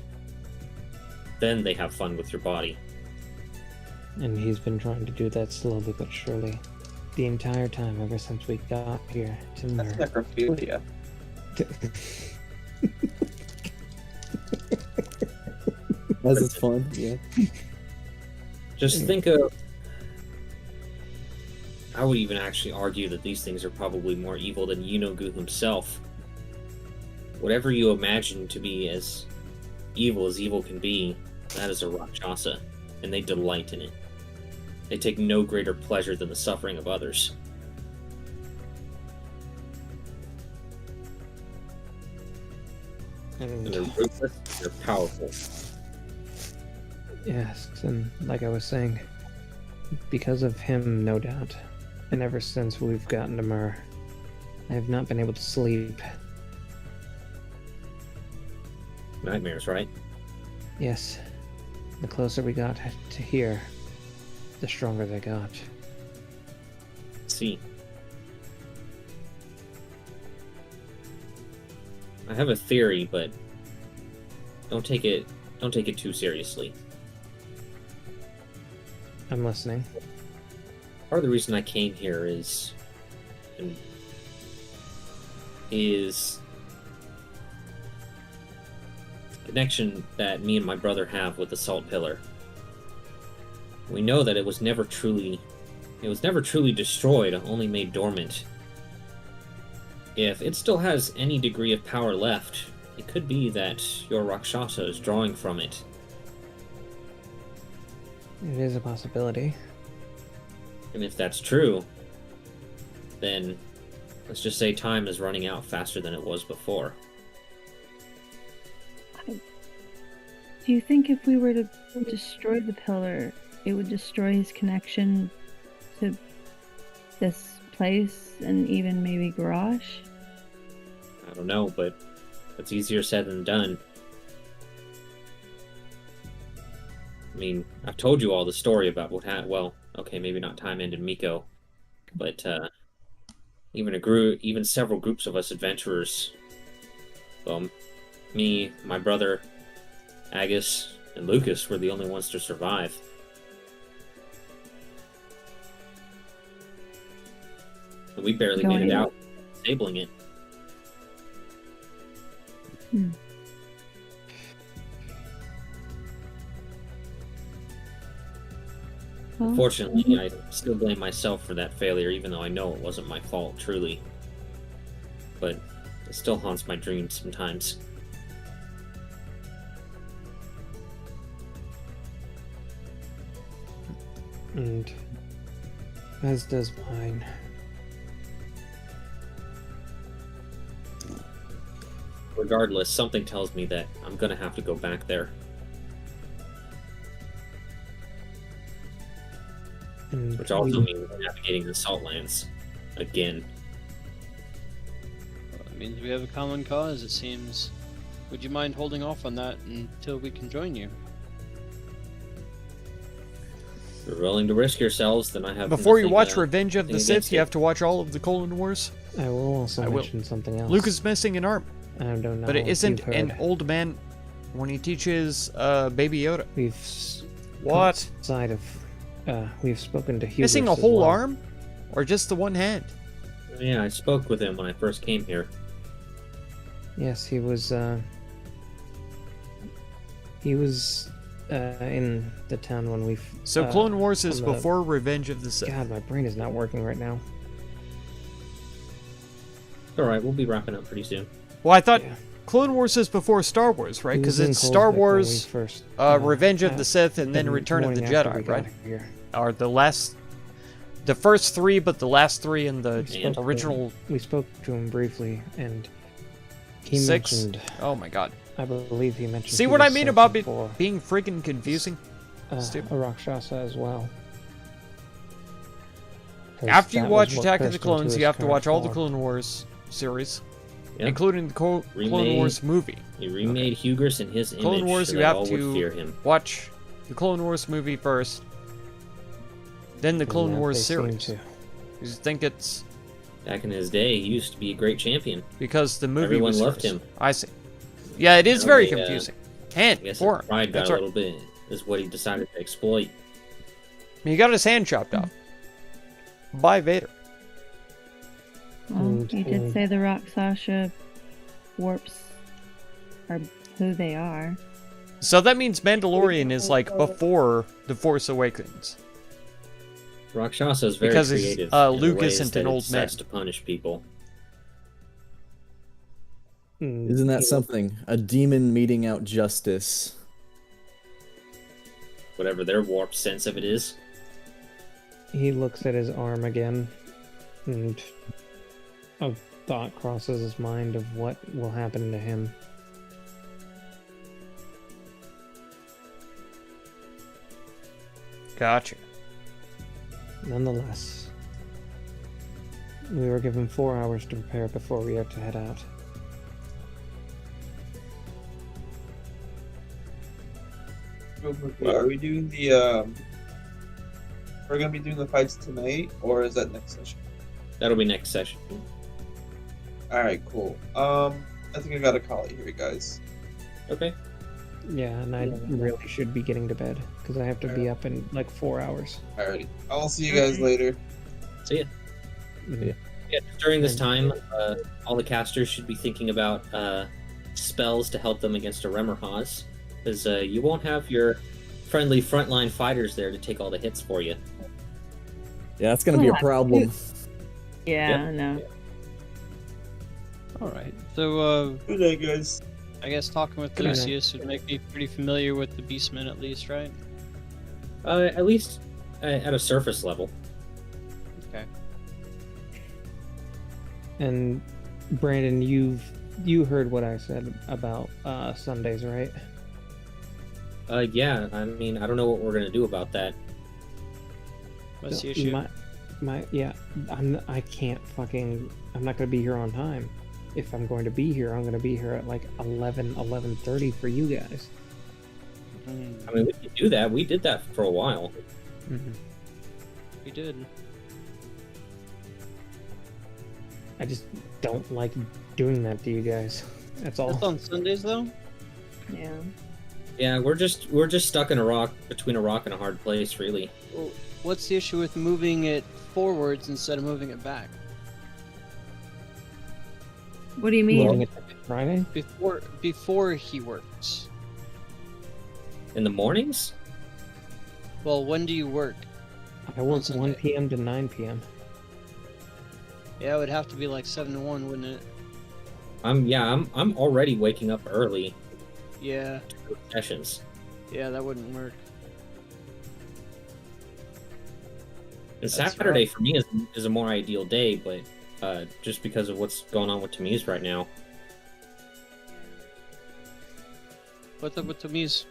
Then they have fun with your body. And he's been trying to do that slowly but surely. The entire time ever since we got here to That's Mirror. necrophilia. As it's fun, yeah. Just think of... I would even actually argue that these things are probably more evil than Yunogu himself. Whatever you imagine to be as evil can be, that is a Rakshasa, and they delight in it. They take no greater pleasure than the suffering of others. And they're ruthless, they're powerful. Yes, and like I was saying, because of him, no doubt, and ever since we've gotten to Mirror, I have not been able to sleep. Nightmares, right? Yes, the closer we got to here, the stronger they got. See. I have a theory, but don't take it too seriously. I'm listening. Part of the reason I came here is connection that me and my brother have with the Salt Pillar. We know that it was never truly destroyed, only made dormant. If it still has any degree of power left, it could be that your Rakshasa is drawing from it. It is a possibility. And if that's true, then let's just say time is running out faster than it was before. Do you think if we were to destroy the pillar, it would destroy his connection to this place and even maybe Garrosh? I don't know, but it's easier said than done. I mean, I've told you all the story about what happened. Well, okay, maybe not Time End and Miko, but even several groups of us adventurers. Well, me, my brother, Agus, and Lucas were the only ones to survive. And we barely made it out, disabling it. Well, Fortunately, I still blame myself for that failure, even though I know it wasn't my fault, truly. But it still haunts my dreams sometimes. And as does mine. regardless, something tells me that I'm gonna have to go back there. And Which also means navigating the Saltlands again. It means we have a common cause, it seems. Would you mind holding off on that until we can join you? If you're willing to risk yourselves, then I have. Before you nothing, watch Revenge of the nothing Sith, against you it. have to watch all of the Clone Wars. I will also I will. mention something else. Luke is missing an arm, I don't know. but it if isn't you've an heard. old man when he teaches Baby Yoda. We've What? Outside of, we've spoken to Hubris Missing a as whole well. arm? Or just the one hand? Yeah, I spoke with him when I first came here. Yes, he was. In the town when we. So Clone Wars is on the- before Revenge of the Sith. God, my brain is not working right now. Alright, we'll be wrapping up pretty soon. Well, I thought Yeah. Clone Wars is before Star Wars, right? He Because was in it's Star Kolsvik when we Wars, first, Revenge of the Sith, and then Return of the morning after we Jedi, got right? here. Are the first three, but the last three in the We spoke to original him- We spoke to him briefly, and he 6? mentioned. Oh my god. I believe he mentioned. See he what I was mean about searching for, being freaking confusing? a Stupid. Rakshasa as well. 'Cause After you that was watch what Attack of the cursed him to Clones, his you have to current watch all the form. Clone Wars series, Yep. including the Clone Remade. Wars movie. He remade Hugris in his Clone image Wars, so you that have all to would fear him. watch the Clone Wars movie first, then the And Clone that Wars they seem series. to- You think it's Back in his day, he used to be a great champion. because the movie Everyone was loved first. him. I see. Yeah, it is You know, very they, confusing. I And guess for his pride got that's a right. little bit, is what he decided to exploit. He got his hand chopped off by Vader. Well, And you did he- say the Rakshasa warps are who they are. So that means Mandalorian is like before The Force Awakens. Rakshasa is very Because it's, creative. in the Luke ways isn't that an it old man. decides to punish people. Isn't that something? A demon meting out justice. Whatever their warped sense of it is. He looks at his arm again, and a thought crosses his mind of what will happen to him. Gotcha. Nonetheless, we were given 4 hours to prepare before we have to head out. Real quickly, are we doing the we're gonna be doing the fights tonight, or is that next session? That'll be next session. Alright, cool. I think I got a call here, guys. Okay. Yeah, and I really should be getting to bed because I have to be up in like 4 hours. Alrighty. I'll see you guys later. See ya. Mhm. Yeah, during this And- time, all the casters should be thinking about spells to help them against a Remorhaz, because you won't have your friendly frontline fighters there to take all the hits for you. Yeah, that's gonna be a Yeah. problem. Yeah, I know. Alright, so Good night, guys. I guess talking with Good night. Lucius would make me pretty familiar with the Beastmen at least, right? At least at a surface level. Okay. And Brandon, you heard what I said about Sundays, right? Yeah, I mean, I don't know what we're gonna do about that. What's the So, issue? Yeah, I can't fucking. I'm not gonna be here on time. If I'm going to be here, I'm gonna be here at like 11:30 for you guys. I mean, we could do that. We did that for a while. We did. I just don't like doing that to you guys. That's all. That's on Sundays though? Yeah. Yeah, we're just stuck in between a rock and a hard place, really. Well, what's the issue with moving it forwards instead of moving it back? What do you mean? Moving it to Friday? Before he works. In the mornings? Well, when do you work? I work Sunday. 1 p.m. to 9 p.m. Yeah, it would have to be like 7 to 1, wouldn't it? I'm already waking up early Yeah. to go to sessions. Yeah, that wouldn't work. And That's Saturday rough. for me is a more ideal day, but just because of what's going on with Tamiz right now. What's up with the Muse?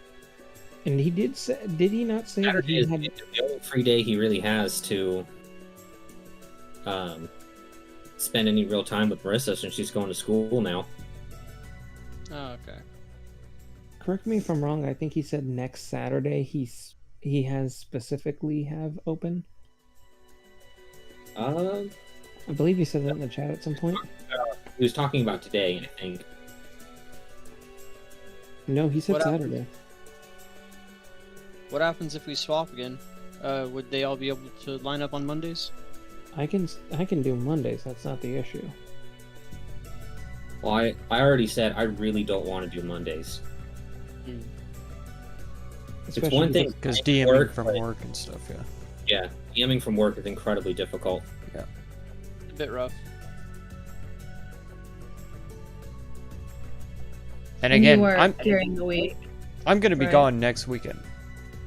And he did say, did he not say that Saturday he is had? the only free day he really has to spend any real time with Marissa since she's going to school now. Oh, okay. Correct me if I'm wrong. I think he said next Saturday he has specifically have open. Um, I believe he said that in the chat at some point. he was talking about today, I think. No, he said What happened? Saturday. What happens if we swap again? Would they all be able to line up on Mondays? I can do Mondays. That's not the issue. Well, I already said I really don't want to do Mondays. Especially one thing- Because Work, DMing from but- work and stuff, yeah. Yeah, DMing from work is incredibly difficult. A bit rough. And again, you work I'm during the week. going to be right? gone next weekend.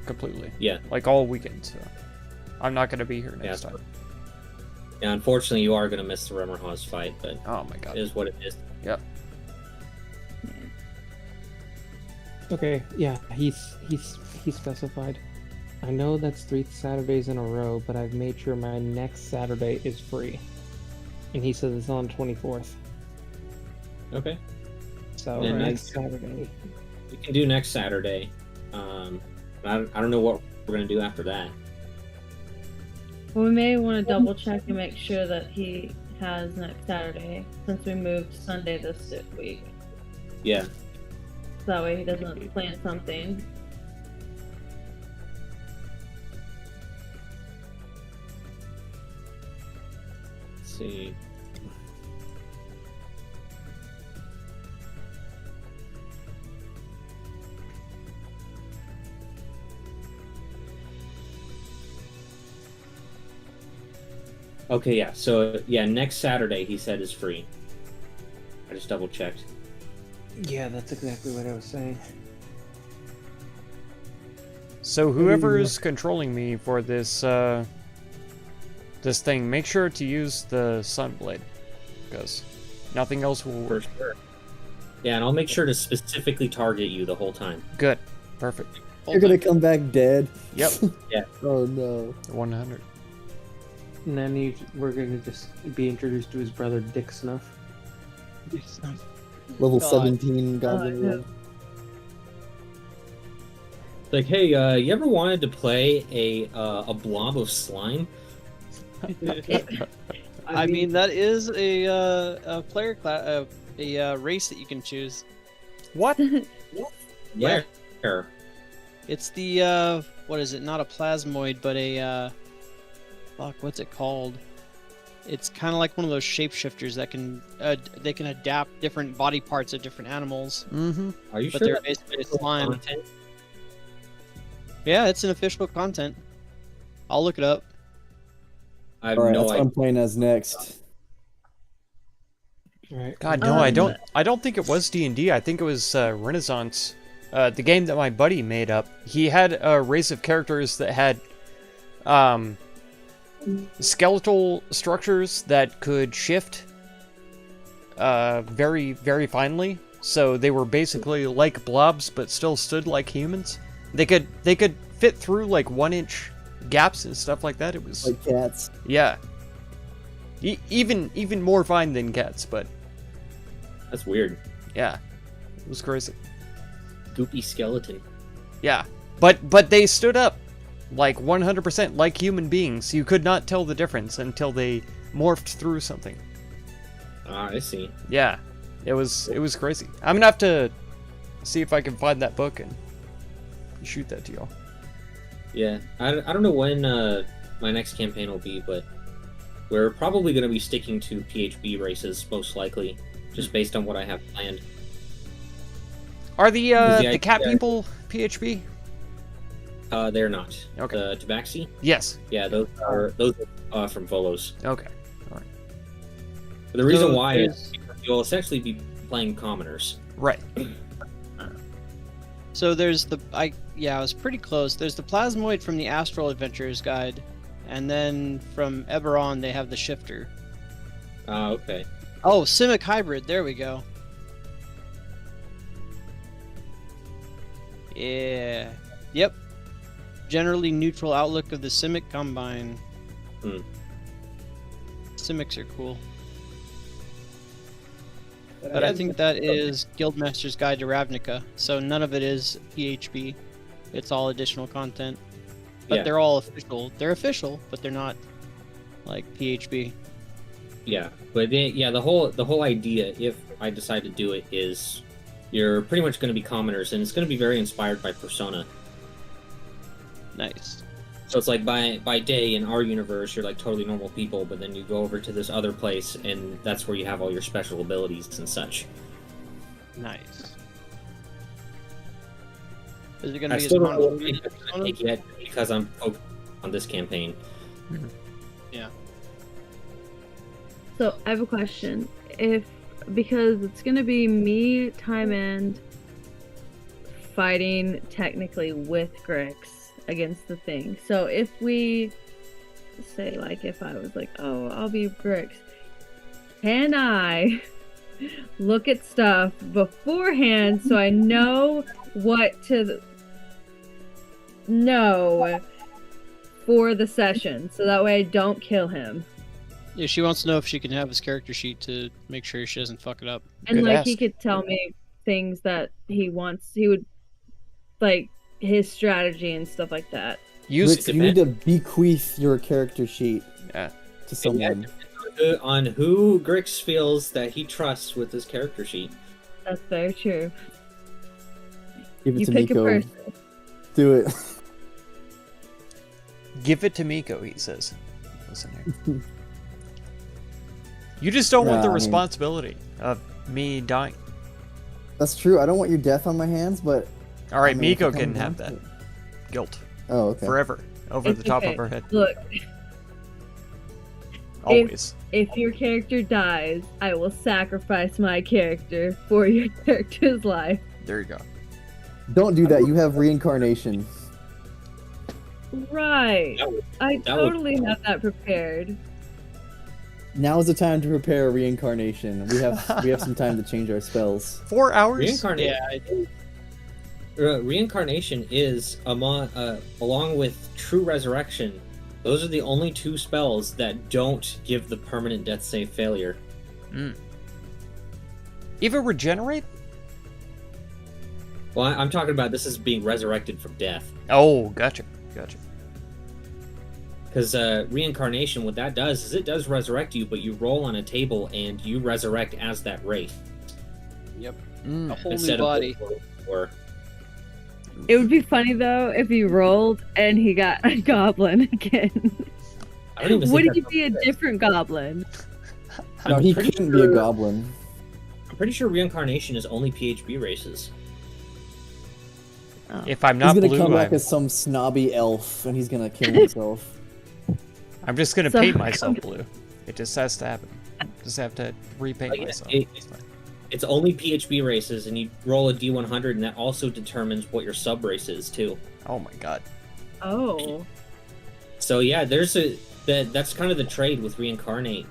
Completely. Yeah. Like all weekend, so I'm not going to be here next Yeah. time. Yeah, unfortunately, you are going to miss the Remmerhaus fight, but Oh my god. it is what it is. Yep. Okay, yeah, he's specified. I know that's 3 Saturdays in a row, but I've made sure my next Saturday is free. And he says it's on 24th. Okay. So And next Saturday. We can do next Saturday. I don't know what we're going to do after that. Well, we may want to double check and make sure that he has next Saturday, since we moved Sunday this week. Yeah. So that way he doesn't plan something. Let's see. Okay, yeah. So, yeah, next Saturday he said is free. I just double checked. Yeah, that's exactly what I was saying. So whoever is controlling me for this this thing, make sure to use the Sunblade, because nothing else will For work. sure. Yeah, and I'll make sure to specifically target you the whole time. Good. Perfect. You're gonna come back dead. Yep. Yeah. Oh no. 100. And then we're gonna just be introduced to his brother Dick Snuff. Level God. 17 goblin. yeah. rogue. Like, hey, you ever wanted to play a blob of slime? I mean, that is a player class, a race that you can choose. What? Yeah. It's the what is it? Not a plasmoid, but a fuck. What's it called? It's kind of like one of those shapeshifters that can they can adapt different body parts of different animals. Mm-hmm. Are you But sure? they're that's basically official slime. content? Yeah, it's an official content. I'll look it up. I have Alright, no that's what idea. I'm playing as next. Right. God, no, I don't think it was D&D. I think it was Renaissance. The game that my buddy made up. He had a race of characters that had skeletal structures that could shift very, very finely. So they were basically like blobs, but still stood like humans. They could fit through like 1-inch gaps and stuff like that. It was Like cats. yeah, even more fine than cats, but That's weird. yeah, it was crazy. Goopy skeleton. Yeah, but they stood up like 100% like human beings. You could not tell the difference until they morphed through something. Ah, I see. Yeah, it was crazy. I'm gonna have to see if I can find that book and shoot that to y'all. Yeah, I don't know when my next campaign will be, but we're probably going to be sticking to PHB races, most likely, just based on what I have planned. Are the Yeah, cat yeah. people PHB? They're not. Okay. The Tabaxi? Yes. Yeah, those are from Volos. Okay. But the reason So why there's- is because you'll essentially be playing commoners. Right. So there's I was pretty close. There's the plasmoid from the Astral Adventures guide, and then from Eberron they have the shifter. Okay. Oh, Simic Hybrid. There we go. Yeah. Yep. Generally neutral outlook of the Simic Combine. Simics are cool. But I think that is Guildmaster's Guide to Ravnica, so none of it is PHB. It's all additional content. But Yeah. they're all official. They're official, but they're not like PHB. Yeah, but the whole idea, if I decide to do it, is you're pretty much going to be commoners, and it's going to be very inspired by Persona. Nice. So it's like by day in our universe, you're like totally normal people, but then you go over to this other place, and that's where you have all your special abilities and such. Nice. Is it going to I be as still don't know what monolithic I'm as gonna Persona? take yet because I'm focused on this campaign. Yeah. So I have a question. Because it's gonna be me, Time End, fighting technically with Grix against the thing. So if we say, like, if I was like, oh, I'll be Grix, can I look at stuff beforehand so I know what to know for the session, so that way I don't kill him? Yeah, she wants to know if she can have his character sheet to make sure she doesn't fuck it up. And Good like he ask. could tell me things that he wants. He would like his strategy and stuff like that. Use Rick, you need to bequeath your character sheet Yeah. to someone. On who Grix feels that he trusts with his character sheet. That's very true. Give it You to pick a Miko. person. Do it. Give it to Miko, he says. Listen here. You just don't want Yeah, the I mean- responsibility of me dying. That's true. I don't want your death on my hands, but All right, I mean, if Miko it can comes have down that to it- guilt Oh, okay. forever over It's the top okay. of her head. Look, Always. if your character dies, I will sacrifice my character for your character's life. There you go. Don't do that. You have reincarnation. Right. That would- I that would- totally have that prepared. Now is the time to prepare reincarnation. We have some time to change our spells. 4 hours? Reincarnation. Yeah, Reincarnation is along with True Resurrection. Those are the only two spells that don't give the permanent death save failure. Even regenerate? Well, I'm talking about this as being resurrected from death. Oh, gotcha. Gotcha. Because reincarnation, what that does is it does resurrect you, but you roll on a table and you resurrect as that wraith Yep. Mm. A whole new instead body. or It would be funny though if he rolled and he got a goblin again. I don't even Would think he that's be a what it is. different goblin? No, I'm he pretty couldn't be a sure- goblin. I'm pretty sure reincarnation is only PHB races. Oh. If I'm He's not gonna blue, come back I'm, as some snobby elf, and he's gonna kill himself. I'm just gonna So- paint myself blue. It just has to happen. Just have to repaint Like, myself. It's fine. It's only PHB races, and you roll a D100, and that also determines what your sub race is too. Oh my god. Oh. So yeah, that's kind of the trade with reincarnate,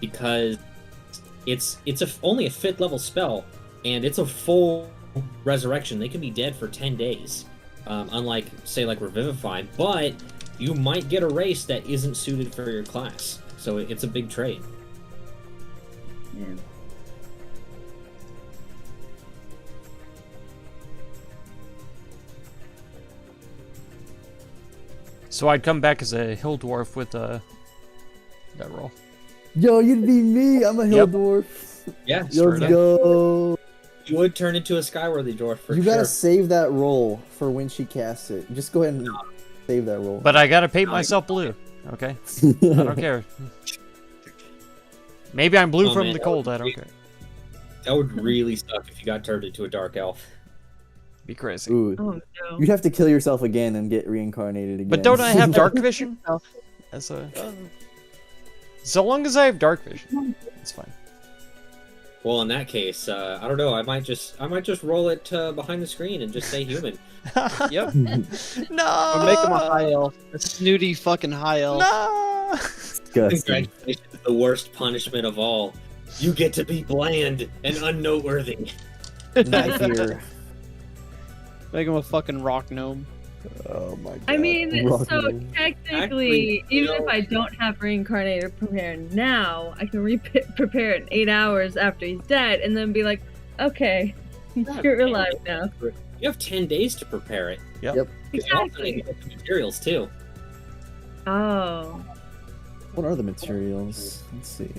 because it's only a 5th level spell, and it's a full resurrection. They can be dead for 10 days, unlike say like Revivify, but you might get a race that isn't suited for your class. So it's a big trade. Yeah. So I'd come back as a hill dwarf with that roll. Yo, you'd be me. I'm a hill Yep. dwarf. Yeah, Let's Straight up. go. you would turn into a Skyworthy dwarf for You sure. gotta save that roll for when she casts it. Just go ahead and save that roll. But I gotta paint myself blue. Okay? I don't care. Maybe I'm blue Oh, from man, the that cold, would I don't be- care. That would really suck if you got turned into a dark elf. Be crazy. Ooh, Oh no. you'd have to kill yourself again and get reincarnated again. But don't I have dark vision? As a... So long as I have dark vision, it's fine. Well, in that case, I don't know. I might just roll it behind the screen and just say human. Yep. No! Or make him a high elf. A snooty fucking high elf. No! Disgusting. Congratulations, the worst punishment of all. You get to be bland and unnoteworthy. Not here. Make him a fucking rock gnome. Oh my god. I mean, Rock so and roll. technically, Actually, you even if know- I don't have Reincarnator prepared now, I can prepare it in 8 hours after he's dead, and then be like, okay, you're alive now. You have 10 days to prepare it. Yep. Yep. Because you also need to get the materials too. Oh. What are the materials? Let's see.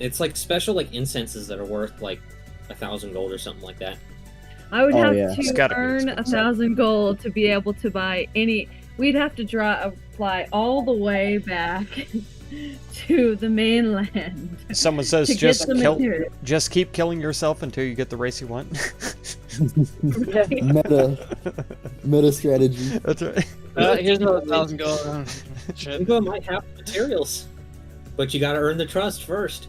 It's like special like incenses that are worth like 1,000 gold or something like that. I would Oh, have yeah. It's to gotta be earn expensive. 1,000 gold to be able to buy any. We'd have to fly all the way back to the mainland Someone says to get just the kill, material. just keep killing yourself until you get the race you want. Meta strategy. That's right. Here's another 1,000 gold. Oh, shit. Ingo might have the materials, but you gotta earn the trust first.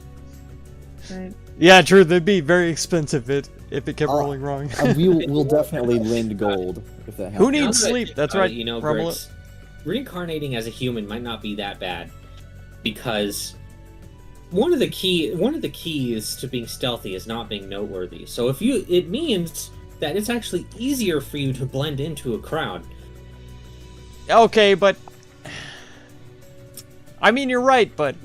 Right. Yeah, true. They'd be very expensive if it kept Uh, rolling wrong. We'll definitely lend gold if that happens. Who Now needs that I sleep? think That's about right. it, You know, Rumble Grix, reincarnating as a human might not be that bad, because one of the keys to being stealthy is not being noteworthy. So it means that it's actually easier for you to blend into a crowd. Okay, but I mean you're right, but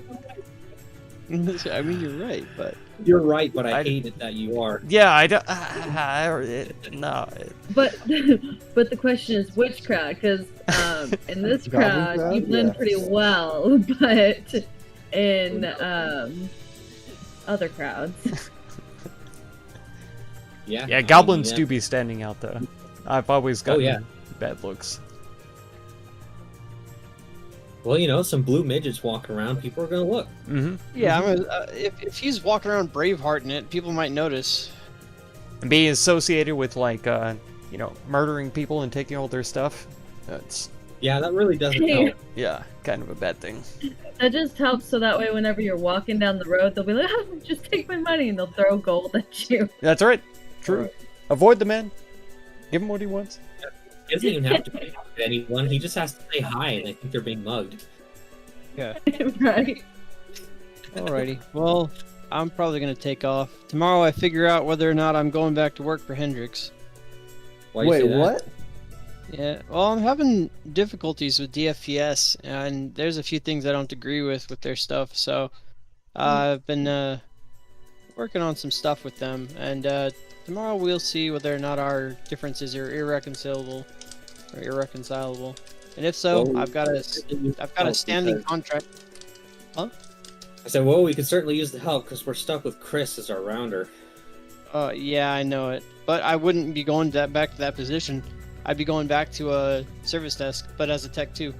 I mean, you're right, but You're right, but I I- hate it that you are. yeah, I don't. No. But but the question is which crowd? Because in this Goblin crowd, crowd? you blend Yeah. pretty well, but in other crowds, Yeah. Yeah, goblins yeah. do be standing out though. I've always gotten yeah. bad looks. Well, you know, some blue midgets walking around. People are gonna look. Mm-hmm. yeah, if he's walking around Braveheart in it, people might notice. And being associated with like murdering people and taking all their stuff. That's Yeah, that really doesn't help. yeah, kind of a bad thing. that just helps. So that way, whenever you're walking down the road, they'll be like, oh, "Just take my money," and they'll throw gold at you. That's right. True. Avoid the man. Give him what he wants. He doesn't even have to pick up anyone. He just has to say hi, and they think they're being mugged. Right? Alrighty. Well, I'm probably gonna take off. Tomorrow I figure out whether or not I'm going back to work for Hendrix. Why do you say Wait, that? what? Yeah, well, I'm having difficulties with DFPS, and there's a few things I don't agree with their stuff. So I've been working on some stuff with them, and tomorrow we'll see whether or not our differences are irreconcilable. And if so, Well, I've got a standing contract. I said, well, we could certainly use the help because we're stuck with Chris as our rounder. Yeah, I know it, but I wouldn't be going back to that position. I'd be going back to a service desk, but as a tech 2.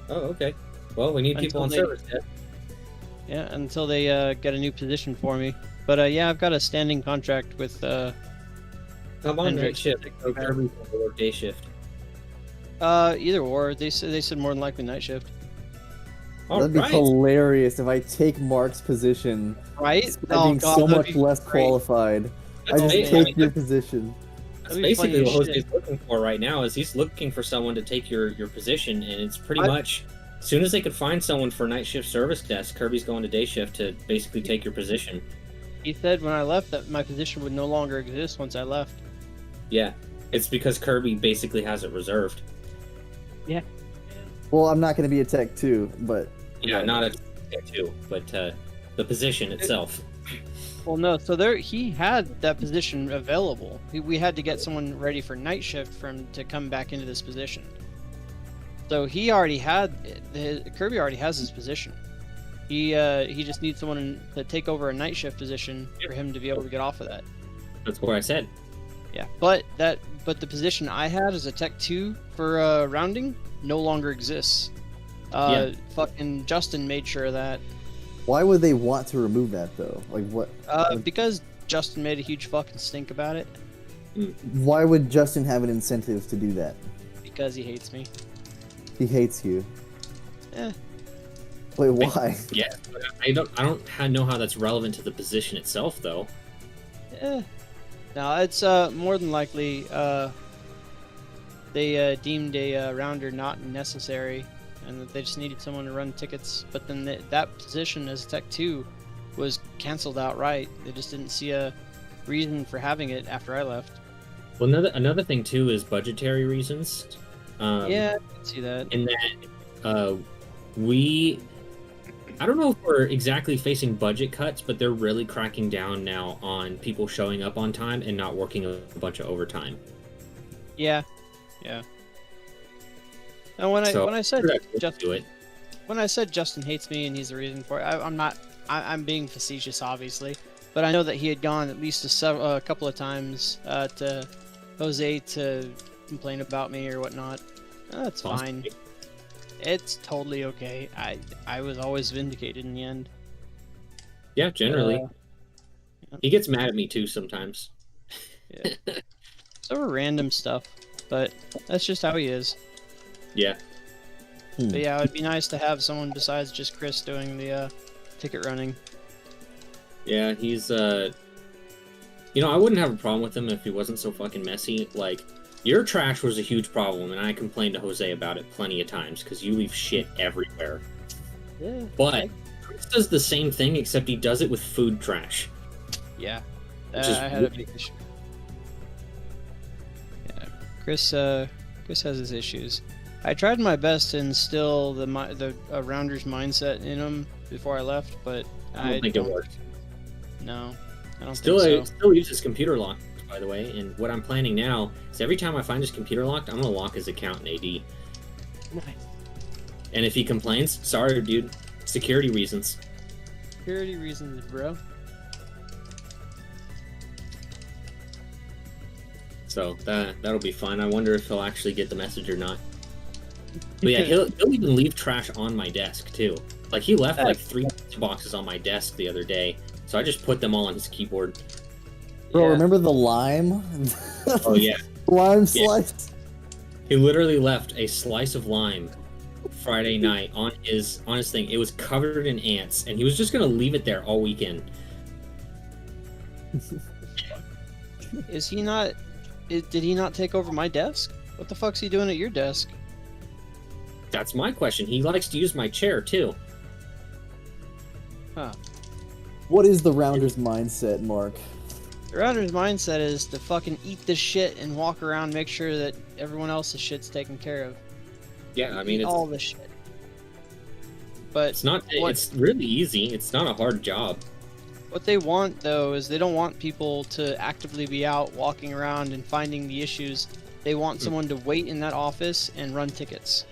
Oh, okay. Well, we need people on Until service desk. Yeah, until they get a new position for me. But yeah, I've got a standing contract with Come on, night Hendrix. shift. Go Kirby or day shift. Either or. They said more than likely night shift. All That'd be right. hilarious if I take Mark's position, Right? being so that'd much be less great. qualified. I That's just basically- take your position. That's That'd be funny basically as what shit. Jose's looking for right now. Is he's looking for someone to take your position, and it's pretty I- much as soon as they could find someone for night shift service desk, Kirby's going to day shift to basically take your position. He said when I left that my position would no longer exist once I left. Yeah, it's because Kirby basically has it reserved. Well, I'm not going to be a tech too, but Yeah, not a too, but the position itself. Well, no. So he had that position available. We had to get someone ready for night shift for him to come back into this position. So he already had Kirby already has his position. He just needs someone to take over a night shift position for him to be able to get off of that. That's what I said. Yeah, but the position I had as a tech 2 for rounding no longer exists. Fucking Justin made sure of that. why would they want to remove that though? Like what? Because Justin made a huge fucking stink about it. Why would Justin have an incentive to do that? Because he hates me. He hates you. Eh. Wait, why? Yeah, but I don't know how that's relevant to the position itself, though. No, it's more than likely they deemed a rounder not necessary, and that they just needed someone to run tickets. But then that position as Tech 2 was canceled outright. They just didn't see a reason for having it after I left. Well, another thing too is budgetary reasons. Yeah, I can see that. In that I don't know if we're exactly facing budget cuts, but they're really cracking down now on people showing up on time and not working a bunch of overtime. Yeah. And when I said Justin hates me and he's the reason for it, I'm being facetious, obviously, but I know that he had gone at least a couple of times to Jose to complain about me or whatnot. That's fine. It's totally okay. I was always vindicated in the end. Yeah, generally. He gets mad at me too sometimes. Yeah. So random stuff, but that's just how he is. Yeah. But yeah, it would be nice to have someone besides just Chris doing the ticket running. Yeah, he's I wouldn't have a problem with him if he wasn't so fucking messy. Like, your trash was a huge problem, and I complained to Jose about it plenty of times because you leave shit everywhere. Yeah. But Chris does the same thing, except he does it with food trash. Yeah. Which is I had a big issue. Yeah. Chris has his issues. I tried my best to instill the rounder's mindset in him before I left, but I don't think it worked. No, I don't think so. Still uses computer lock, by the way, and what I'm planning now is every time I find his computer locked, I'm gonna lock his account in AD. Nice. And if he complains, sorry, dude, security reasons. Security reasons, bro. So that'll be fun. I wonder if he'll actually get the message or not. But yeah, he'll even leave trash on my desk too. Like, he left like 3 boxes on my desk the other day, so I just put them all on his keyboard. Bro, remember the lime? Oh yeah. Lime slice? He literally left a slice of lime Friday night on his thing. It was covered in ants, and he was just gonna leave it there all weekend. Is he not? Did he not take over my desk? What the fuck's he doing at your desk? That's my question. He likes to use my chair too. Huh. What is the Rounder's mindset, Mark? The Rounder's mindset is to fucking eat the shit and walk around, make sure that everyone else's shit's taken care of. Yeah, I mean, Eat it's all the shit. But it's not. It's really easy. It's not a hard job. What they want, though, is they don't want people to actively be out walking around and finding the issues. They want someone to wait in that office and run tickets.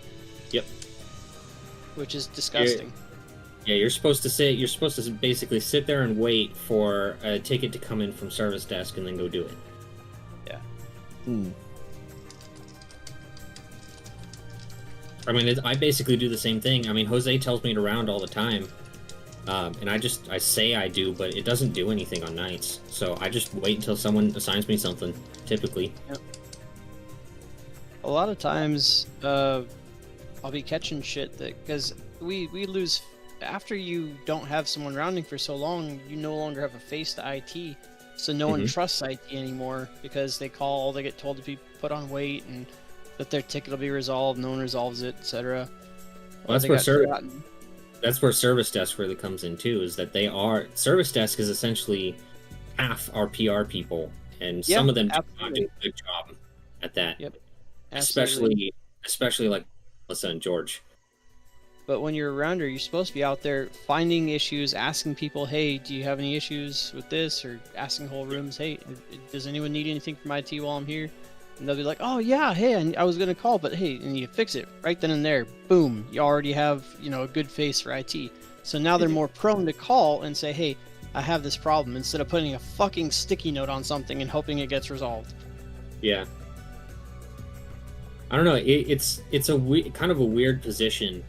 Yep. Which is disgusting. You're supposed to basically sit there and wait for a ticket to come in from service desk and then go do it. Yeah. I mean, I basically do the same thing. I mean, Jose tells me to round all the time. And I say I do, but it doesn't do anything on nights. So I just wait until someone assigns me something, typically. Yep. A lot of times, I'll be catching shit because we lose. After you don't have someone rounding for so long, you no longer have a face to IT. So no one trusts IT anymore because they call, they get told to be put on wait, and that their ticket will be resolved, no one resolves it, etc. Well, that's where service desk really comes in too, is that service desk is essentially half our PR people, and some of them do not do a good job at that. Yep. Especially like Melissa and George. But when you're a rounder, you're supposed to be out there finding issues, asking people, hey, do you have any issues with this? Or asking whole rooms, hey, does anyone need anything from IT while I'm here? And they'll be like, oh yeah, hey, I was going to call, but hey, and you fix it right then and there. Boom, you already have, a good face for IT. So now they're more prone to call and say, hey, I have this problem, instead of putting a fucking sticky note on something and hoping it gets resolved. Yeah. I don't know, it's kind of a weird position,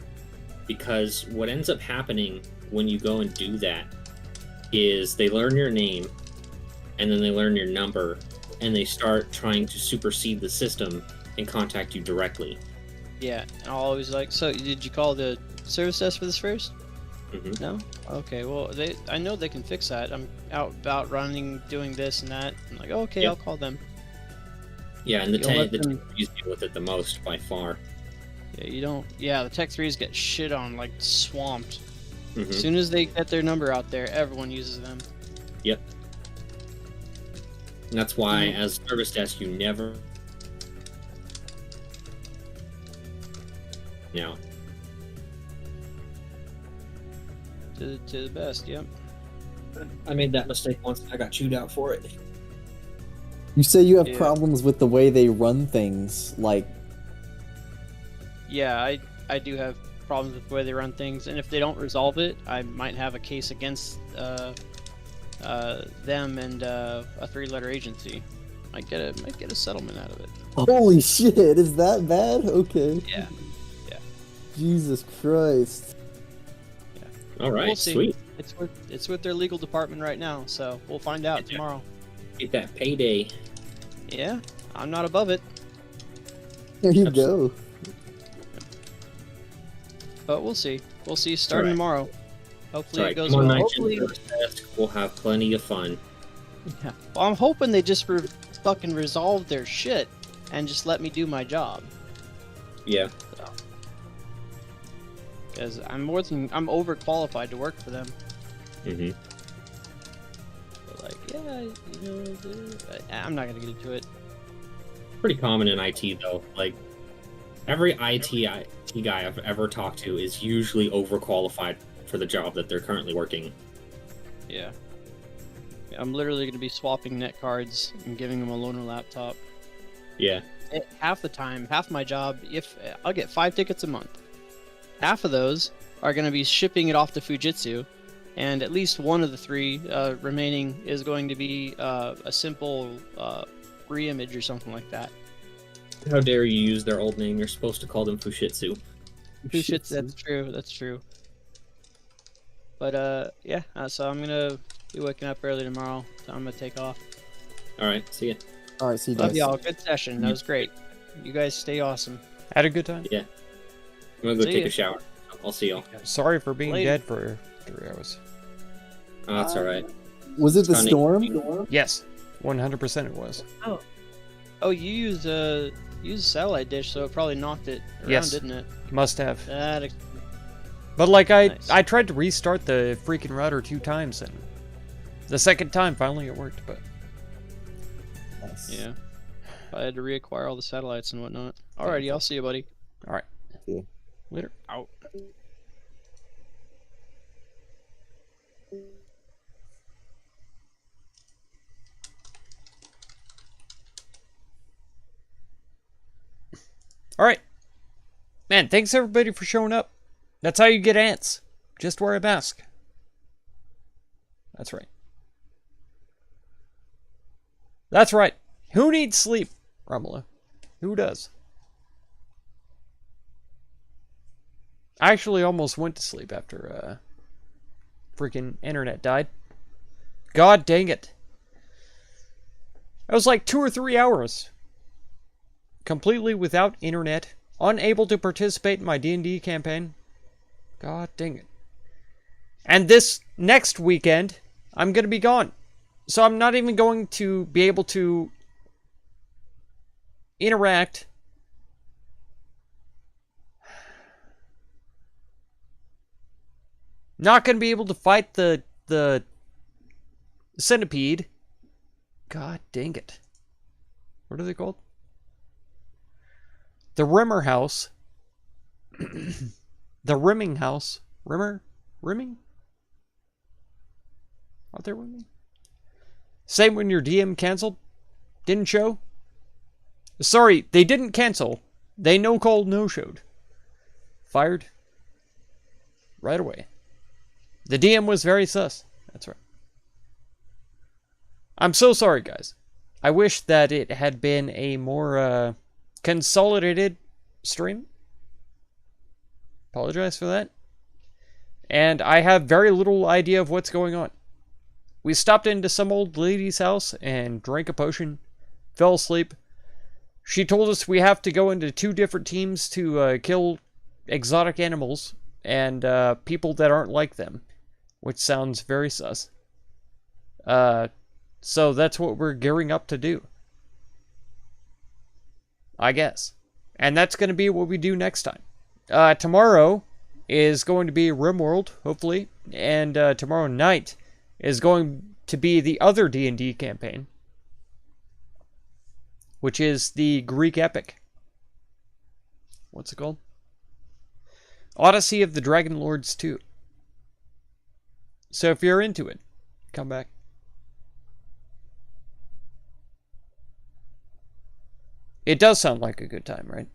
because what ends up happening when you go and do that is they learn your name, and then they learn your number, and they start trying to supersede the system and contact you directly. Yeah, and I'll always like, so did you call the service desk for this first? No? Okay, well, I know they can fix that. I'm out about running, doing this and that. I'm like, okay, I'll call them. Yeah, and the Tech 3s deal with it the most, by far. Yeah, the Tech 3s get shit on, like, swamped. As soon as they get their number out there, everyone uses them. Yep. And that's why, as service desk, you never. Yeah. To the best, yep. I made that mistake once. I got chewed out for it. You say you have Yeah. problems with the way they run things, like Yeah, I do have problems with the way they run things, and if they don't resolve it, I might have a case against them and a 3-letter agency. Might get a settlement out of it. holy shit, is that bad? Okay. Yeah. Jesus Christ. All right, We'll see. sweet. It's with their legal department right now, so we'll find out Yeah. tomorrow. Get that payday. Yeah, I'm not above it, There you Absolutely. go. but we'll see. We'll see starting Alright. tomorrow. Hopefully Sorry, it goes come on, well. night Hopefully, service desk. We'll have plenty of fun. yeah. Well, I'm hoping they just fucking resolve their shit and just let me do my job. Yeah. Because I'm overqualified to work for them. Mm-hmm. But like, yeah, I'm not gonna get into it. Pretty common in IT though. Like every IT guy I've ever talked to is usually overqualified for the job that they're currently working. Yeah. I'm literally gonna be swapping net cards and giving them a loaner laptop. Yeah. Half the time, half my job, if I'll get 5 tickets a month. Half of those are going to be shipping it off to Fujitsu, and at least one of the 3 remaining is going to be a simple re-image or something like that. How dare you use their old name? You're supposed to call them Fushitsu. Fujitsu, that's true, that's true. But yeah, so I'm gonna be waking up early tomorrow, so I'm gonna take off. All right, see ya. All right, see you Love guys. y'all, good session, that was great. You guys stay awesome. Had a good time. Yeah. I'm gonna go See take ya. a shower. I'll see y'all. Sorry for being Later. dead for 3 hours. Oh, that's all right. Was it the Funny. storm? Yes, 100% it was. Oh, you used a satellite dish, so it probably knocked it around, Yes. didn't it? Must have. That But like Nice. I tried to restart the freaking router 2 times, and the second time finally it worked. But Nice. Yeah. I had to reacquire all the satellites and whatnot. Alrighty, I'll see you, buddy. all right, See ya. later. Out. All right, man. Thanks everybody for showing up. That's how you get ants. Just wear a mask. That's right. That's right. Who needs sleep, Romulo? Who does? I actually almost went to sleep after freaking internet died. God dang it. It was like 2 or 3 hours. Completely without internet. Unable to participate in my D&D campaign. God dang it. And this next weekend, I'm going to be gone. So I'm not even going to be able to interact. Not going to be able to fight the centipede. God dang it. What are they called? The Rimmer House. The Rimming House. Rimmer? Rimming? Are they rimming? Same when your DM canceled? Didn't show? Sorry, they didn't cancel. They no-called, no-showed. Fired. Right away. The DM was very sus. That's right. I'm so sorry, guys. I wish that it had been a more consolidated stream. Apologize for that. And I have very little idea of what's going on. We stopped into some old lady's house and drank a potion. Fell asleep. She told us we have to go into 2 different teams to kill exotic animals and people that aren't like them. Which sounds very sus. So that's what we're gearing up to do. I guess. And that's going to be what we do next time. Tomorrow is going to be RimWorld, hopefully. And tomorrow night is going to be the other D&D campaign. which is the Greek epic. What's it called? Odyssey of the Dragon Lords 2. So if you're into it, come back. It does sound like a good time, right?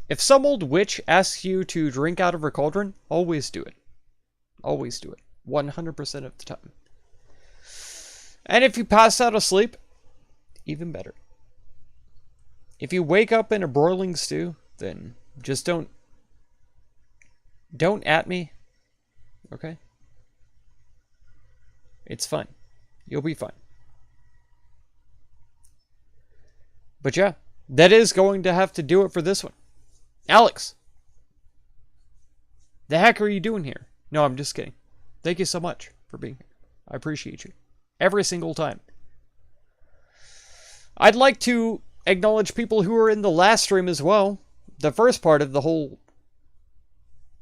If some old witch asks you to drink out of her cauldron, always do it. Always do it. 100% of the time. And if you pass out asleep, even better. If you wake up in a broiling stew, then just don't at me. Okay? It's fine. You'll be fine. But yeah, that is going to have to do it for this one. Alex! The heck are you doing here? No, I'm just kidding. Thank you so much for being here. I appreciate you. Every single time. I'd like to acknowledge people who were in the last stream as well. The first part of the whole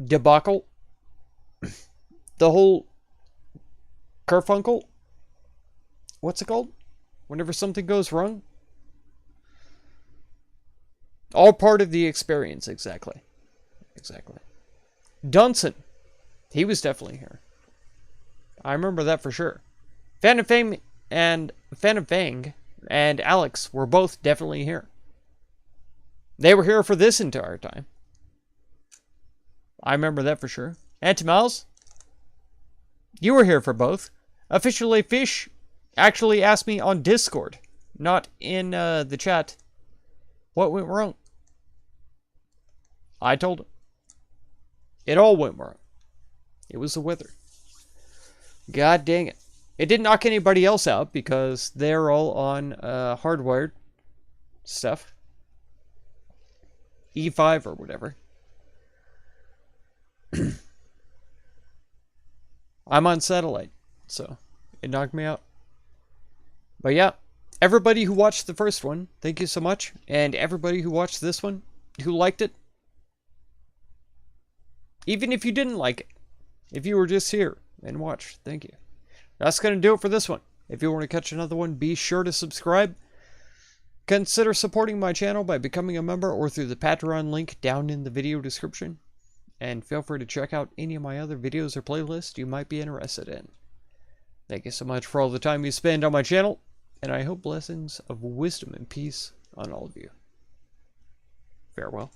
debacle. The whole kerfunkel. What's it called? Whenever something goes wrong. All part of the experience, exactly. Exactly. Dunson. He was definitely here. I remember that for sure. Phantom Fang and Alex were both definitely here. They were here for this entire time. I remember that for sure. Anti-Mouse, you were here for both. Officially Fish actually asked me on Discord, not in the chat, what went wrong. I told him. It all went wrong. It was the weather. God dang it. It didn't knock anybody else out because they're all on hardwired stuff. E5 or whatever. I'm on satellite, so it knocked me out. But yeah, everybody who watched the first one, thank you so much. And everybody who watched this one, who liked it, even if you didn't like it, if you were just here and watched, thank you. That's going to do it for this one. If you want to catch another one, be sure to subscribe. Consider supporting my channel by becoming a member or through the Patreon link down in the video description. And feel free to check out any of my other videos or playlists you might be interested in. Thank you so much for all the time you spend on my channel, and I hope blessings of wisdom and peace on all of you. Farewell.